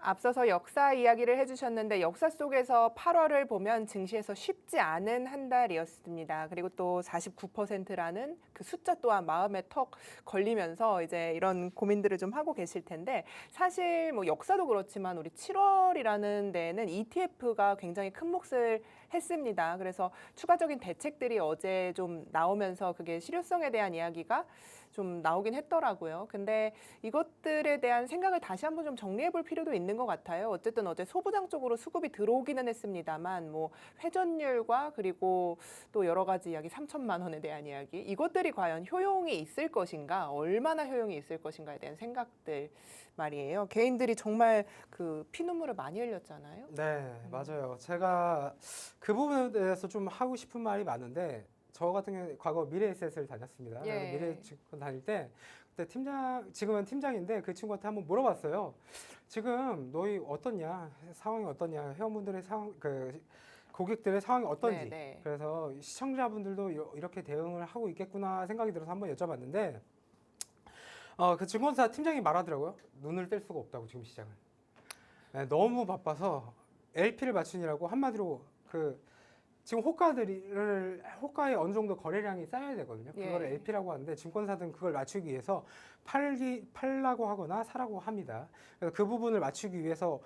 앞서서 역사 이야기를 해주셨는데 역사 속에서 8월을 보면 증시에서 쉽지 않은 한 달이었습니다. 그리고 또 49%라는 그 숫자 또한 마음에 턱 걸리면서 이제 이런 고민들을 좀 하고 계실 텐데 사실 뭐 역사도 그렇지만 우리 7월이라는 데에는 ETF가 굉장히 큰 몫을 했습니다. 그래서 추가적인 대책들이 어제 좀 나오면서 그게 실효성에 대한 이야기가 좀 나오긴 했더라고요. 근데 이것들에 대한 생각을 다시 한번 좀 정리해 볼 필요도 있는 것 같아요. 어쨌든 어제 소부장 쪽으로 수급이 들어오기는 했습니다만 뭐 회전율과 그리고 또 여러 가지 이야기 3천만 원에 대한 이야기 이것들이 과연 효용이 있을 것인가 얼마나 효용이 있을 것인가에 대한 생각들 말이에요. 개인들이 정말 그 피눈물을 많이 흘렸잖아요. 네, 맞아요. 제가 그 부분에 대해서 좀 하고 싶은 말이 많은데 저 같은 경우에 과거 미래에셋을 다녔습니다. 예. 그래서 미래증권 다닐 때 그때 지금은 팀장인데 그 친구한테 한번 물어봤어요. 지금 너희 어떻냐? 상황이 어떠냐? 회원분들의 상황, 그 고객들의 상황이 어떤지. 네, 네. 그래서 시청자분들도 이렇게 대응을 하고 있겠구나 생각이 들어서 한번 여쭤봤는데 그 증권사 팀장이 말하더라고요. 눈을 뗄 수가 없다고 지금 시장을. 네, 너무 바빠서 LP를 맞추느라고 한마디로 지금 호가에 어느 정도 거래량이 쌓여야 되거든요. 그걸 예. LP라고 하는데 증권사들은 그걸 맞추기 위해서 팔라고 하거나 사라고 합니다. 그래서 그 부분을 맞추기 위해서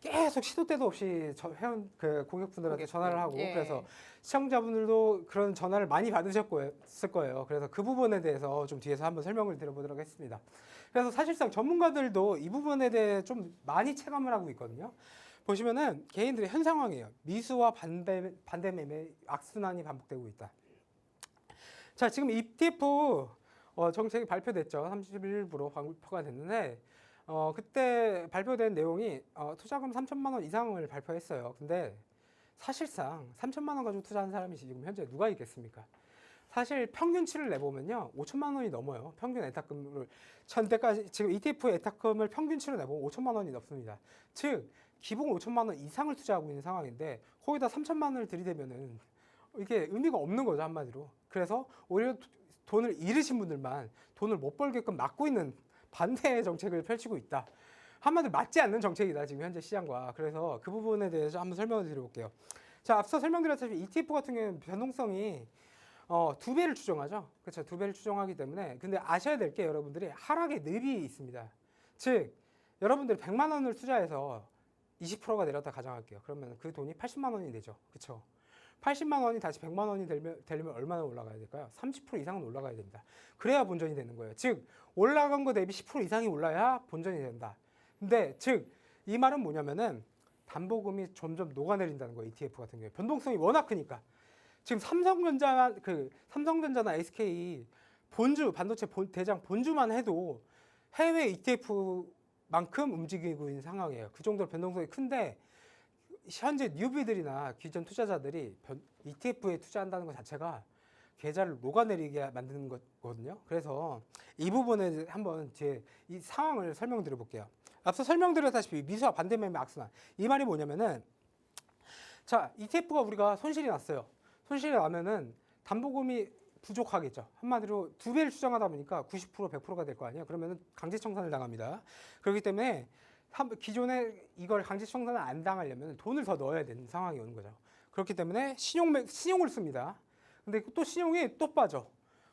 계속 시도 때도 없이 회원 고객분들한테 전화를 하고 예. 그래서 시청자분들도 그런 전화를 많이 받으셨을 거예요. 그래서 그 부분에 대해서 좀 뒤에서 한번 설명을 드려보도록 하겠습니다. 그래서 사실상 전문가들도 이 부분에 대해 좀 많이 체감을 하고 있거든요. 보시면은 개인들의 현 상황이에요. 미수와 반대 매매 악순환이 반복되고 있다. 자, 지금 ETF 정책이 발표됐죠. 31일부로 발표가 됐는데 그때 발표된 내용이 투자금 3천만 원 이상을 발표했어요. 근데 사실상 3천만 원 가지고 투자한 사람이 지금 현재 누가 있겠습니까? 사실 평균치를 내보면요 5천만 원이 넘어요. 평균 애탁금을 현대까지 지금 ETF 애탁금을 평균치로 내보면 5천만 원이 넘습니다. 즉 기본 5천만 원 이상을 투자하고 있는 상황인데 거기다 3천만 원을 들이대면은 이게 의미가 없는 거죠 한마디로. 그래서 오히려 돈을 잃으신 분들만 돈을 못 벌게끔 막고 있는 반대의 정책을 펼치고 있다. 한마디로 맞지 않는 정책이다 지금 현재 시장과. 그래서 그 부분에 대해서 한번 설명을 드려볼게요. 자, 앞서 설명드렸다시피 ETF 같은 경우는 변동성이 2배를 추정하죠. 그렇죠. 2배를 추정하기 때문에 근데 아셔야 될 게 여러분들이 하락의 늪이 있습니다. 즉 여러분들이 100만 원을 투자해서 20%가 내렸다 가정할게요. 그러면 그 돈이 80만 원이 되죠. 그렇죠. 80만 원이 다시 100만 원이 되려면 얼마나 올라가야 될까요? 30% 이상은 올라가야 됩니다. 그래야 본전이 되는 거예요. 즉 올라간 거 대비 10% 이상이 올라야 본전이 된다. 근데 즉 이 말은 뭐냐면은 담보금이 점점 녹아내린다는 거예요. ETF 같은 경우에 변동성이 워낙 크니까. 지금 삼성전자나 SK 반도체 대장 본주만 해도 해외 ETF만큼 움직이고 있는 상황이에요. 그 정도로 변동성이 큰데 현재 뉴비들이나 기존 투자자들이 ETF에 투자한다는 것 자체가 계좌를 녹아내리게 만드는 거거든요. 그래서 이 부분에 한번 이 상황을 설명드려 볼게요. 앞서 설명드렸다시피 미수와 반대매매 악순환. 이 말이 뭐냐면은 자, ETF가 우리가 손실이 났어요. 손실이 나면은 담보금이 부족하겠죠. 한마디로 2배를 추정하다 보니까 90% 100%가 될 거 아니에요. 그러면은 강제청산을 당합니다. 그렇기 때문에 기존에 이걸 강제청산을 안 당하려면 돈을 더 넣어야 되는 상황이 오는 거죠. 그렇기 때문에 신용을 씁니다. 근데 또 신용이 또 빠져.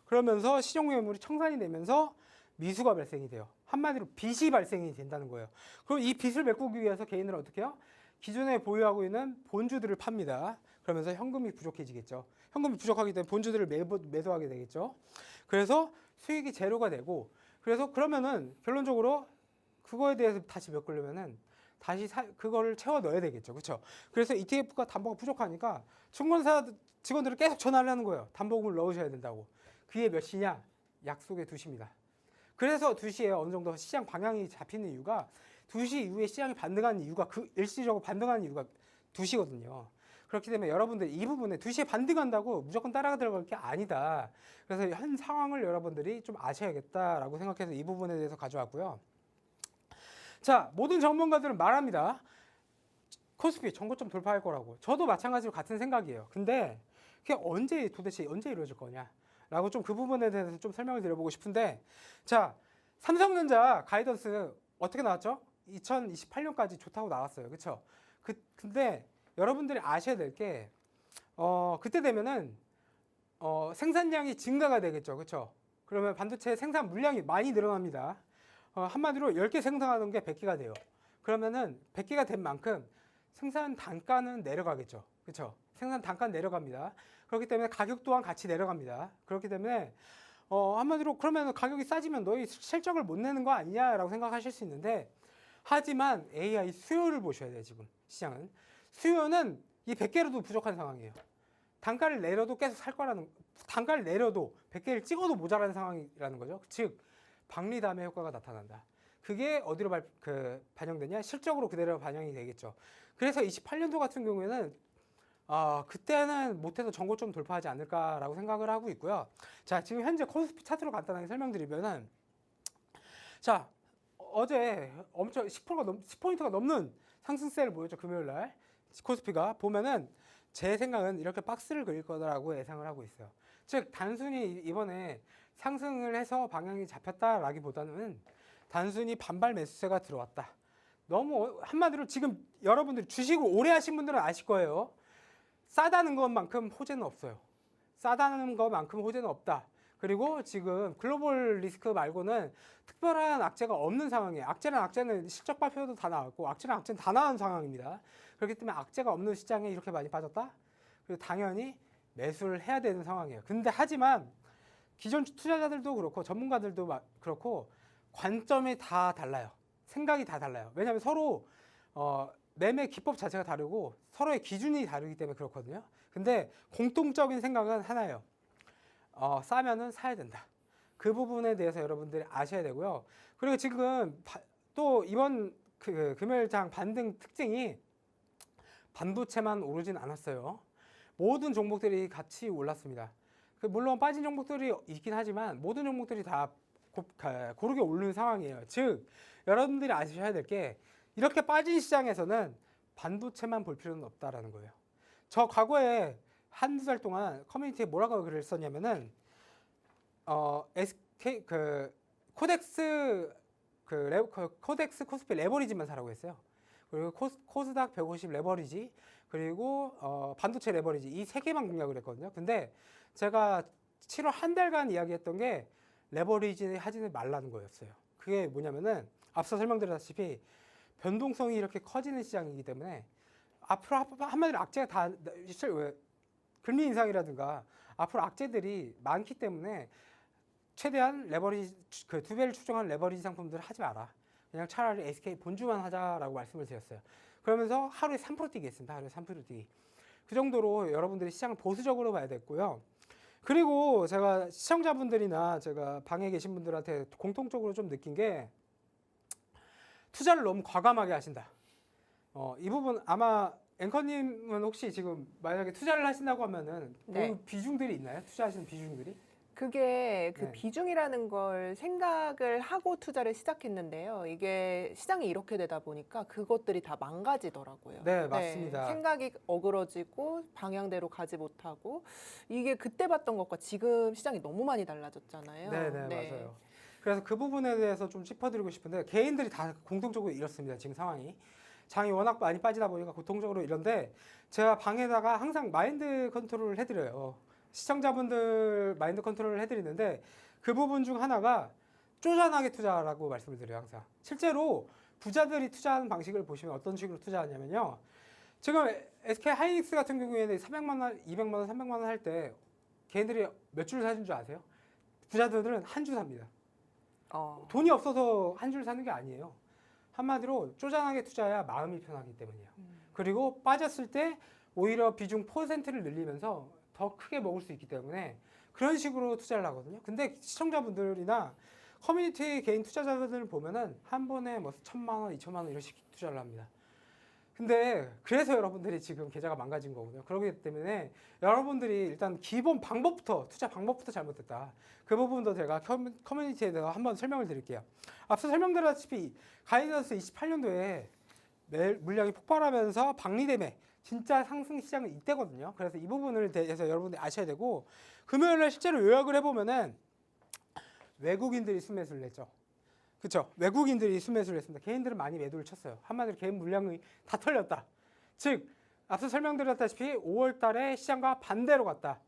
그러면서 신용매물이 청산이 되면서 미수가 발생이 돼요. 한마디로 빚이 발생이 된다는 거예요. 그럼 이 빚을 메꾸기 위해서 개인들은 어떻게 해요? 기존에 보유하고 있는 본주들을 팝니다. 그러면서 현금이 부족해지겠죠. 현금이 부족하기 때문에 본주들을 매도하게 되겠죠. 그래서 수익이 제로가 되고 그러면은 결론적으로 그거에 대해서 다시 메꾸려면은 다시 그거를 채워 넣어야 되겠죠. 그렇죠? 그래서 ETF가 담보가 부족하니까 증권사 직원들을 계속 전화를 하는 거예요. 담보금을 넣으셔야 된다고. 그게 몇 시냐? 약속의 2시입니다. 그래서 2시에 어느 정도 시장 방향이 잡히는 이유가 2시 이후에 시장이 반등하는 이유가 일시적으로 반등하는 이유가 2시거든요. 그렇기 때문에 여러분들 이 부분에 2시에 반등한다고 무조건 따라 들어갈 게 아니다. 그래서 현 상황을 여러분들이 좀 아셔야겠다라고 생각해서 이 부분에 대해서 가져왔고요. 자, 모든 전문가들은 말합니다. 코스피 전고점 돌파할 거라고. 저도 마찬가지로 같은 생각이에요. 근데 그게 도대체 언제 이루어질 거냐라고 좀 그 부분에 대해서 좀 설명을 드려보고 싶은데, 자, 삼성전자 가이던스 어떻게 나왔죠? 2028년까지 좋다고 나왔어요. 그렇죠? 근데 여러분들이 아셔야 될 게 그때 되면은 생산량이 증가가 되겠죠. 그렇죠? 그러면 반도체 생산 물량이 많이 늘어납니다. 한마디로 10개 생산하던 게 100개가 돼요. 그러면은 100개가 된 만큼 생산 단가는 내려가겠죠. 그렇죠? 생산 단가는 내려갑니다. 그렇기 때문에 가격 또한 같이 내려갑니다. 그렇기 때문에 한마디로 그러면 가격이 싸지면 너희 실적을 못 내는 거 아니냐라고 생각하실 수 있는데, 하지만 AI 수요를 보셔야 돼요. 지금 시장은 수요는 이 100개로도 부족한 상황이에요. 단가를 내려도 계속 살 거라는, 단가를 내려도 100개를 찍어도 모자라는 상황이라는 거죠. 즉 박리담의 효과가 나타난다. 그게 어디로 반영되냐? 실적으로 그대로 반영이 되겠죠. 그래서 28년도 같은 경우에는 그때는 못해서 전고점 돌파하지 않을까라고 생각을 하고 있고요. 자, 지금 현재 코스피 차트로 간단하게 설명드리면은, 자, 어제 엄청 10포인트가 넘는 상승세를 보였죠. 금요일날 코스피가 보면은 제 생각은 이렇게 박스를 그릴 거라고 예상을 하고 있어요. 즉 단순히 이번에 상승을 해서 방향이 잡혔다라기보다는 단순히 반발 매수세가 들어왔다. 너무 한마디로 지금 여러분들이 주식을 오래 하신 분들은 아실 거예요. 싸다는 것만큼 호재는 없어요. 싸다는 것만큼 호재는 없다. 그리고 지금 글로벌 리스크 말고는 특별한 악재가 없는 상황이에요. 악재는 실적 발표도 다 나왔고 악재는 다 나온 상황입니다. 그렇기 때문에 악재가 없는 시장에 이렇게 많이 빠졌다? 그리고 당연히 매수를 해야 되는 상황이에요. 근데 하지만 기존 투자자들도 그렇고 전문가들도 그렇고 관점이 다 달라요. 생각이 다 달라요. 왜냐하면 서로 매매 기법 자체가 다르고 서로의 기준이 다르기 때문에 그렇거든요. 근데 공통적인 생각은 하나예요. 싸면은 사야 된다. 그 부분에 대해서 여러분들이 아셔야 되고요. 그리고 지금 또 이번 금요일장 반등 특징이 반도체만 오르진 않았어요. 모든 종목들이 같이 올랐습니다. 물론 빠진 종목들이 있긴 하지만 모든 종목들이 다 고르게 오르는 상황이에요. 즉 여러분들이 아셔야 될 게, 이렇게 빠진 시장에서는 반도체만 볼 필요는 없다라는 거예요. 저 과거에 한두 달 동안 커뮤니티에 뭐라고 글을 썼냐면은 SK 코덱스 코덱스 코스피 레버리지만 사라고 했어요. 그리고 코스닥 150 레버리지, 그리고 반도체 레버리지, 이 세 개만 공략을 했거든요. 근데 제가 7월 한 달간 이야기했던 게 레버리지 하지는 말라는 거였어요. 그게 뭐냐면은 앞서 설명드렸다시피 변동성이 이렇게 커지는 시장이기 때문에 앞으로 한마디로 악재가 다 금리 인상이라든가 앞으로 악재들이 많기 때문에 최대한 레버리지 두 배를 추정한 레버리지 상품들을 하지 마라. 그냥 차라리 SK 본주만 하자라고 말씀을 드렸어요. 그러면서 하루에 3% 뛰기 했습니다. 하루에 3% 뛰기. 그 정도로 여러분들이 시장을 보수적으로 봐야 됐고요. 그리고 제가 시청자분들이나 제가 방에 계신 분들한테 공통적으로 좀 느낀 게, 투자를 너무 과감하게 하신다. 이 부분 아마 앵커님은 혹시 지금 만약에 투자를 하신다고 하면은 네. 그 비중들이 있나요? 투자하시는 비중들이? 그게 그 네. 비중이라는 걸 생각을 하고 투자를 시작했는데요. 이게 시장이 이렇게 되다 보니까 그것들이 다 망가지더라고요. 네, 맞습니다. 생각이 어그러지고 방향대로 가지 못하고, 이게 그때 봤던 것과 지금 시장이 너무 많이 달라졌잖아요. 네, 맞아요. 그래서 그 부분에 대해서 좀 짚어드리고 싶은데, 개인들이 다 공통적으로 이렇습니다. 지금 상황이. 장이 워낙 많이 빠지다 보니까 공통적으로 이런데, 제가 방에다가 항상 마인드 컨트롤을 해드려요. 시청자분들 마인드 컨트롤을 해드리는데, 그 부분 중 하나가 쪼잔하게 투자라고 말씀을 드려요. 항상. 실제로 부자들이 투자하는 방식을 보시면 어떤 식으로 투자하냐면요. 지금 SK 하이닉스 같은 경우에는 300만 원, 200만 원, 300만 원 할 때 걔네들이 몇 줄 사준 줄 아세요? 부자들은 한 줄 삽니다. 돈이 없어서 한 줄 사는 게 아니에요. 한마디로 쪼잔하게 투자해야 마음이 편하기 때문이에요. 그리고 빠졌을 때 오히려 비중 퍼센트를 늘리면서 더 크게 먹을 수 있기 때문에 그런 식으로 투자를 하거든요. 근데 시청자분들이나 커뮤니티 개인 투자자들을 보면은 한 번에 뭐 1,000만 원, 2,000만 원 이런 식 투자를 합니다. 근데 그래서 여러분들이 지금 계좌가 망가진 거거든요. 그렇기 때문에 여러분들이 일단 기본 방법부터, 투자 방법부터 잘못됐다. 그 부분도 제가 커뮤니티에 대해서 한번 설명을 드릴게요. 앞서 설명드렸다시피 가이던스 28년도에 물량이 폭발하면서 박리대매 진짜 상승 시장은 이때거든요. 그래서 이 부분을 대해서 여러분들이 아셔야 되고 금요일 날 실제로 요약을 해보면은 외국인들이 순매수를 했죠. 그렇죠? 외국인들이 순매수를 했습니다. 개인들은 많이 매도를 쳤어요. 한마디로 개인 물량이 다 털렸다. 즉 앞서 설명드렸다시피 5월 달에 시장과 반대로 갔다.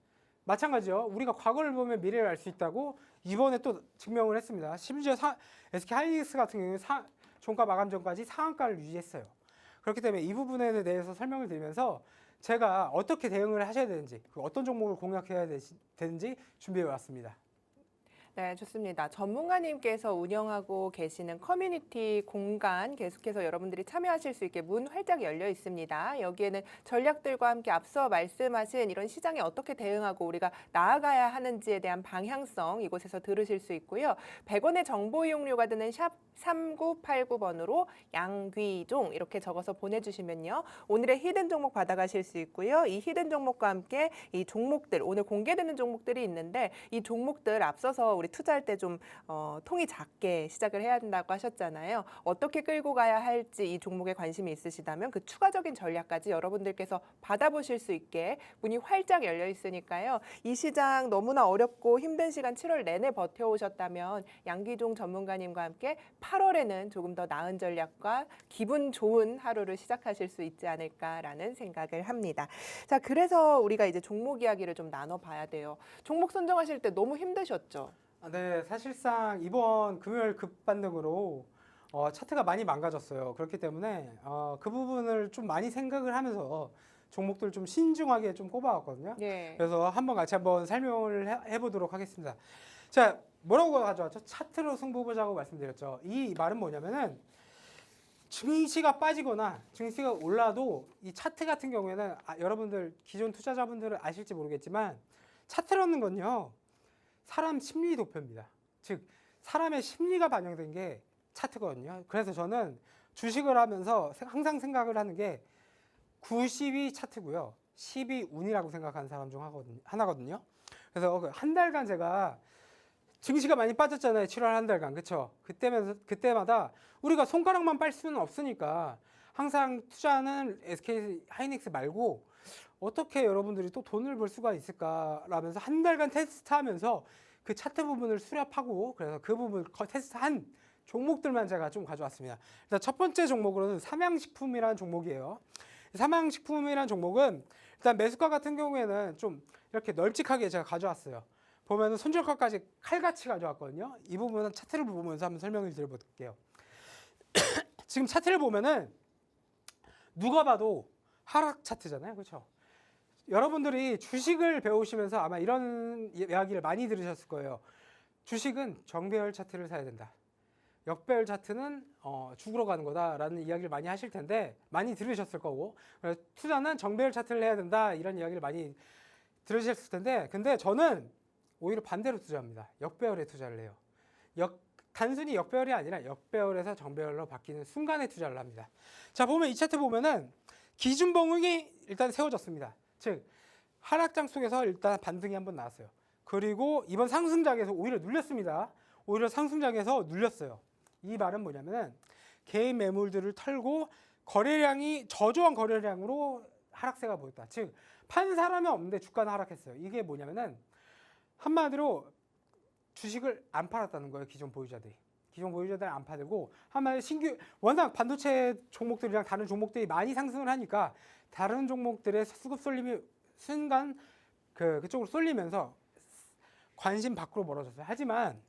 마찬가지죠. 우리가 과거를 보면 미래를 알 수 있다고 이번에 또 증명을 했습니다. 심지어 SK 하이닉스 같은 경우는 종가 마감 전까지 상한가를 유지했어요. 그렇기 때문에 이 부분에 대해서 설명을 드리면서 제가 어떻게 대응을 하셔야 되는지, 어떤 종목을 공략해야 되는지 준비해 왔습니다. 네, 좋습니다. 전문가님께서 운영하고 계시는 커뮤니티 공간 계속해서 여러분들이 참여하실 수 있게 문 활짝 열려 있습니다. 여기에는 전략들과 함께 앞서 말씀하신 이런 시장에 어떻게 대응하고 우리가 나아가야 하는지에 대한 방향성 이곳에서 들으실 수 있고요. 100원의 정보 이용료가 드는 샵 3989번으로 양귀종 이렇게 적어서 보내주시면요. 오늘의 히든 종목 받아가실 수 있고요. 이 히든 종목과 함께 이 종목들, 오늘 공개되는 종목들이 있는데 이 종목들 앞서서 우리 투자할 때 좀 통이 작게 시작을 해야 된다고 하셨잖아요. 어떻게 끌고 가야 할지 이 종목에 관심이 있으시다면 그 추가적인 전략까지 여러분들께서 받아보실 수 있게 문이 활짝 열려 있으니까요. 이 시장 너무나 어렵고 힘든 시간 7월 내내 버텨오셨다면 양기종 전문가님과 함께 8월에는 조금 더 나은 전략과 기분 좋은 하루를 시작하실 수 있지 않을까라는 생각을 합니다. 자, 그래서 우리가 이제 종목 이야기를 좀 나눠봐야 돼요. 종목 선정하실 때 너무 힘드셨죠? 네, 사실상 이번 금요일 급반등으로 차트가 많이 망가졌어요. 그렇기 때문에 그 부분을 좀 많이 생각을 하면서 종목들 좀 신중하게 좀 꼽아왔거든요. 네. 그래서 한번 같이 한번 설명을 해보도록 하겠습니다. 자, 뭐라고 가져왔죠? 차트로 승부 보자고 말씀드렸죠. 이 말은 뭐냐면은 증시가 빠지거나 증시가 올라도 이 차트 같은 경우에는 여러분들 기존 투자자분들은 아실지 모르겠지만 차트라는 건요. 사람 심리 도표입니다. 즉 사람의 심리가 반영된 게 차트거든요. 그래서 저는 주식을 하면서 항상 생각을 하는 게 90이 차트고요. 10이 운이라고 생각하는 사람 중 하나거든요. 그래서 한 달간 제가 증시가 많이 빠졌잖아요. 7월 한 달간. 그렇죠? 그때마다 우리가 손가락만 빨 수는 없으니까 항상 투자하는 SK 하이닉스 말고 어떻게 여러분들이 또 돈을 벌 수가 있을까라면서 한 달간 테스트하면서 그 차트 부분을 수렵하고 그래서 그 부분 테스트한 종목들만 제가 좀 가져왔습니다. 일단 첫 번째 종목으로는 삼양식품이라는 종목이에요. 삼양식품이라는 종목은 일단 매수가 같은 경우에는 좀 이렇게 널찍하게 제가 가져왔어요. 보면은 손절가까지 칼같이 가져왔거든요. 이 부분은 차트를 보면서 한번 설명을 드려볼게요. 지금 차트를 보면은 누가 봐도 하락 차트잖아요. 그렇죠? 여러분들이 주식을 배우시면서 아마 이런 이야기를 많이 들으셨을 거예요. 주식은 정배열 차트를 사야 된다. 역배열 차트는 죽으러 가는 거다라는 이야기를 많이 하실 텐데 많이 들으셨을 거고 투자는 정배열 차트를 해야 된다 이런 이야기를 많이 들으셨을 텐데 근데 저는 오히려 반대로 투자합니다. 역배열에 투자를 해요. 단순히 역배열이 아니라 역배열에서 정배열로 바뀌는 순간에 투자를 합니다. 자 보면 이 차트 보면은 기준봉이 일단 세워졌습니다. 즉 하락장 속에서 일단 반등이 한번 나왔어요. 그리고 이번 상승장에서 오히려 눌렸습니다. 오히려 상승장에서 눌렸어요. 이 말은 뭐냐면은 개인 매물들을 털고 거래량이 저조한 거래량으로 하락세가 보였다. 즉 판 사람이 없는데 주가는 하락했어요. 이게 뭐냐면은 한마디로 주식을 안 팔았다는 거예요. 기존 보유자들이. 기존 보유자들은 안 팔고 한마디로 신규 워낙 반도체 종목들이랑 다른 종목들이 많이 상승을 하니까 다른 종목들의 수급 쏠림이 순간 그쪽으로 쏠리면서 관심 밖으로 멀어졌어요. 하지만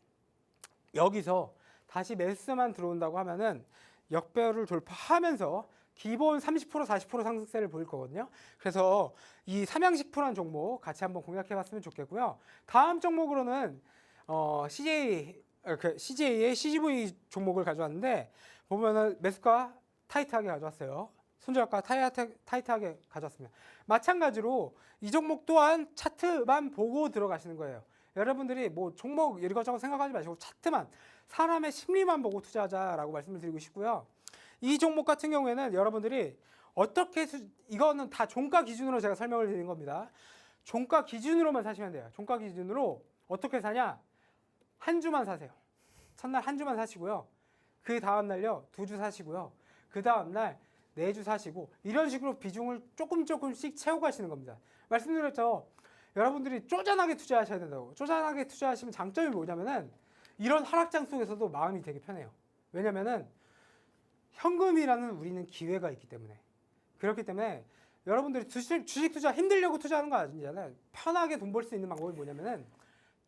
여기서 다시 매수만 들어온다고 하면은 역배열을 돌파하면서 기본 30% 40% 상승세를 보일 거거든요. 그래서 이 삼양식품이라는 종목 같이 한번 공략해봤으면 좋겠고요. 다음 종목으로는 CJ의 CGV 종목을 가져왔는데 보면은 매수가 타이트하게 가져왔어요. 손절가 타이트하게 가져왔습니다. 마찬가지로 이 종목 또한 차트만 보고 들어가시는 거예요. 여러분들이 뭐 종목 이것저것 생각하지 마시고 차트만 사람의 심리만 보고 투자하자라고 말씀을 드리고 싶고요. 이 종목 같은 경우에는 여러분들이 어떻게 이거는 다 종가 기준으로 제가 설명을 드린 겁니다. 종가 기준으로만 사시면 돼요. 종가 기준으로 어떻게 사냐? 한 주만 사세요. 첫날 한 주만 사시고요. 그 다음 날요 2주 사시고요. 그 다음 날 내주 사시고 이런 식으로 비중을 조금씩 채워가시는 겁니다. 말씀드렸죠. 여러분들이 쪼잔하게 투자하셔야 된다고. 쪼잔하게 투자하시면 장점이 뭐냐면은 이런 하락장 속에서도 마음이 되게 편해요. 왜냐면은 현금이라는 우리는 기회가 있기 때문에. 그렇기 때문에 여러분들이 주식 투자 힘들려고 투자하는 거 아니잖아요. 편하게 돈 벌 수 있는 방법이 뭐냐면은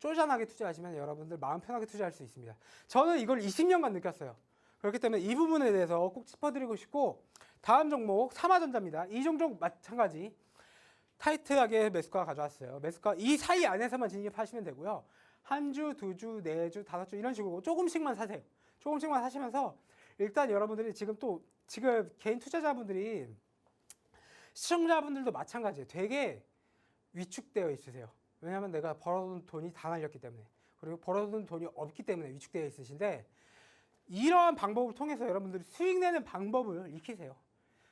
쪼잔하게 투자하시면 여러분들 마음 편하게 투자할 수 있습니다. 저는 이걸 20년간 느꼈어요. 그렇기 때문에 이 부분에 대해서 꼭 짚어드리고 싶고, 다음 종목 삼화전자입니다. 이 종목 마찬가지 타이트하게 매수가 가져왔어요. 매수가 이 사이 안에서만 진입하시면 되고요. 한 주, 두 주, 네 주, 다섯 주 이런 식으로 조금씩만 사세요. 조금씩만 사시면서 일단 여러분들이 지금 개인 투자자분들이, 시청자분들도 마찬가지예요. 되게 위축되어 있으세요. 왜냐하면 내가 벌어둔 돈이 다 날렸기 때문에, 그리고 벌어둔 돈이 없기 때문에 위축되어 있으신데, 이러한 방법을 통해서 여러분들이 수익 내는 방법을 익히세요.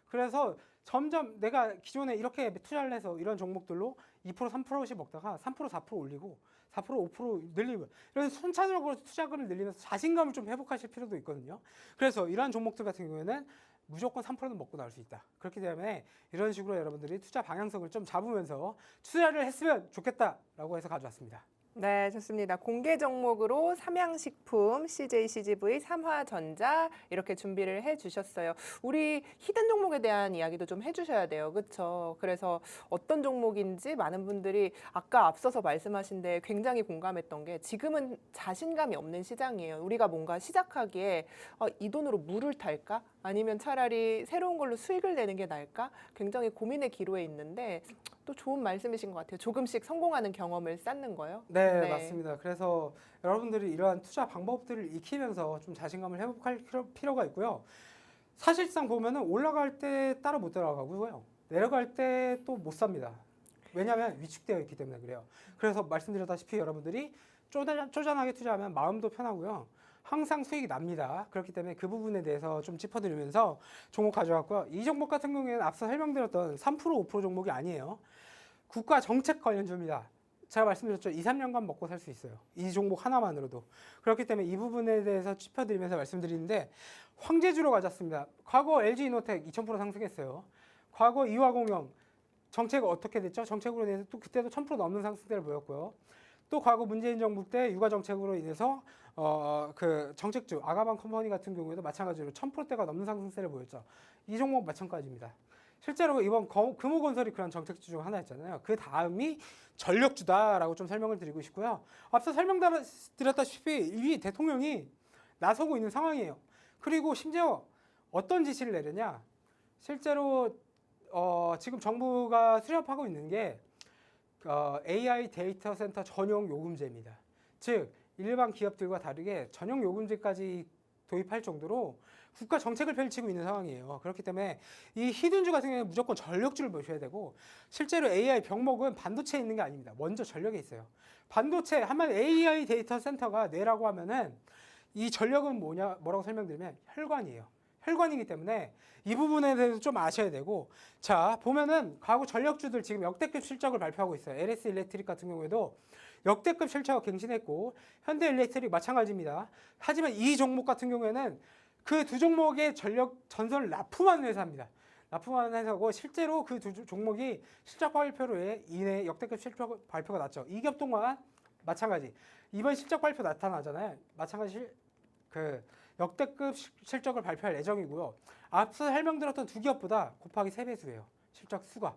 그래서 점점 내가 기존에 이렇게 투자를 해서 이런 종목들로 2%, 3%씩 먹다가 3%, 4% 올리고 4%, 5% 늘리고, 이런 순차적으로 투자금을 늘리면서 자신감을 좀 회복하실 필요도 있거든요. 그래서 이러한 종목들 같은 경우에는 무조건 3%는 먹고 나올 수 있다. 그렇기 때문에 이런 식으로 여러분들이 투자 방향성을 좀 잡으면서 투자를 했으면 좋겠다라고 해서 가져왔습니다. 네, 좋습니다. 공개 종목으로 삼양식품, CJ-CGV, 삼화전자 이렇게 준비를 해주셨어요. 우리 히든 종목에 대한 이야기도 좀 해주셔야 돼요. 그렇죠? 그래서 어떤 종목인지 많은 분들이 아까 앞서서 말씀하신 데 굉장히 공감했던 게, 지금은 자신감이 없는 시장이에요. 우리가 뭔가 시작하기에 이 돈으로 물을 탈까? 아니면 차라리 새로운 걸로 수익을 내는 게 나을까? 굉장히 고민의 기로에 있는데, 또 좋은 말씀이신 것 같아요. 조금씩 성공하는 경험을 쌓는 거요. 네, 맞습니다. 그래서 여러분들이 이러한 투자 방법들을 익히면서 좀 자신감을 회복할 필요가 있고요. 사실상 보면은 올라갈 때 따라 못 따라가고요. 내려갈 때 또 못 삽니다. 왜냐하면 위축되어 있기 때문에 그래요. 그래서 말씀드렸다시피 여러분들이 쪼잔하게 투자하면 마음도 편하고요. 항상 수익이 납니다. 그렇기 때문에 그 부분에 대해서 좀 짚어드리면서 종목 가져왔고요. 이 종목 같은 경우에는 앞서 설명드렸던 3%, 5% 종목이 아니에요. 국가 정책 관련주입니다. 제가 말씀드렸죠. 2, 3년간 먹고 살 수 있어요. 이 종목 하나만으로도. 그렇기 때문에 이 부분에 대해서 짚어드리면서 말씀드리는데, 황제주로 가졌습니다. 과거 LG이노텍 2000% 상승했어요. 과거 이화공영 정책 어떻게 됐죠? 정책으로 인해서 또 그때도 1000% 넘는 상승세를 보였고요. 또 과거 문재인 정부 때 육아 정책으로 인해서 그 정책주 아가방 컴퍼니 같은 경우에도 마찬가지로 1000%대가 넘는 상승세를 보였죠. 이 종목 마찬가지입니다. 실제로 이번 금호건설이 그런 정책주 중 하나였잖아요. 그 다음이 전력주다라고 좀 설명을 드리고 싶고요. 앞서 설명드렸다시피 이 대통령이 나서고 있는 상황이에요. 그리고 심지어 어떤 지시를 내느냐. 실제로 지금 정부가 수립하고 있는 게 AI 데이터 센터 전용 요금제입니다. 즉 일반 기업들과 다르게 전용 요금제까지 도입할 정도로 국가 정책을 펼치고 있는 상황이에요. 그렇기 때문에 이 히든주 같은 경우는 무조건 전력주를 보셔야 되고, 실제로 AI 병목은 반도체에 있는 게 아닙니다. 먼저 전력에 있어요. 반도체 한마디 AI 데이터 센터가 뇌라고 하면은 이 전력은 뭐라고 설명드리면 혈관이에요. 혈관이기 때문에 이 부분에 대해서 좀 아셔야 되고, 자 보면은 과거 전력주들 지금 역대급 실적을 발표하고 있어요. LS 일렉트릭 같은 경우에도 역대급 실적을 갱신했고, 현대 일렉트릭 마찬가지입니다. 하지만 이 종목 같은 경우에는 그 두 종목의 전선을 납품하는 회사입니다. 납품하는 회사고, 실제로 그 두 종목이 실적 발표로 인해 역대급 실적 발표가 났죠. 이겹동안 마찬가지. 이번 실적 발표 나타나잖아요. 마찬가지 역대급 실적을 발표할 예정이고요. 앞서 설명드렸던 두 기업보다 곱하기 3배수예요. 실적 수가.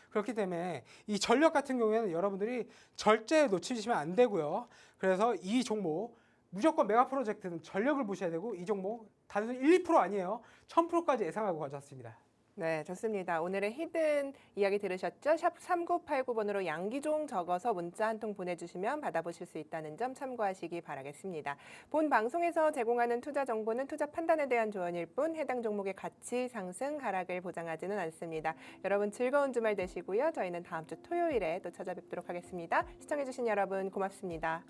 그렇기 때문에 이 전력 같은 경우에는 여러분들이 절대 놓치시면 안 되고요. 그래서 이 종목 무조건 메가 프로젝트는 전력을 보셔야 되고, 이 종목 단순 1, 2% 아니에요. 1000%까지 예상하고 가져왔습니다. 네, 좋습니다. 오늘의 히든 이야기 들으셨죠? 샵 3989번으로 양기종 적어서 문자 한 통 보내주시면 받아보실 수 있다는 점 참고하시기 바라겠습니다. 본 방송에서 제공하는 투자 정보는 투자 판단에 대한 조언일 뿐 해당 종목의 가치, 상승, 하락을 보장하지는 않습니다. 여러분 즐거운 주말 되시고요. 저희는 다음 주 토요일에 또 찾아뵙도록 하겠습니다. 시청해주신 여러분 고맙습니다.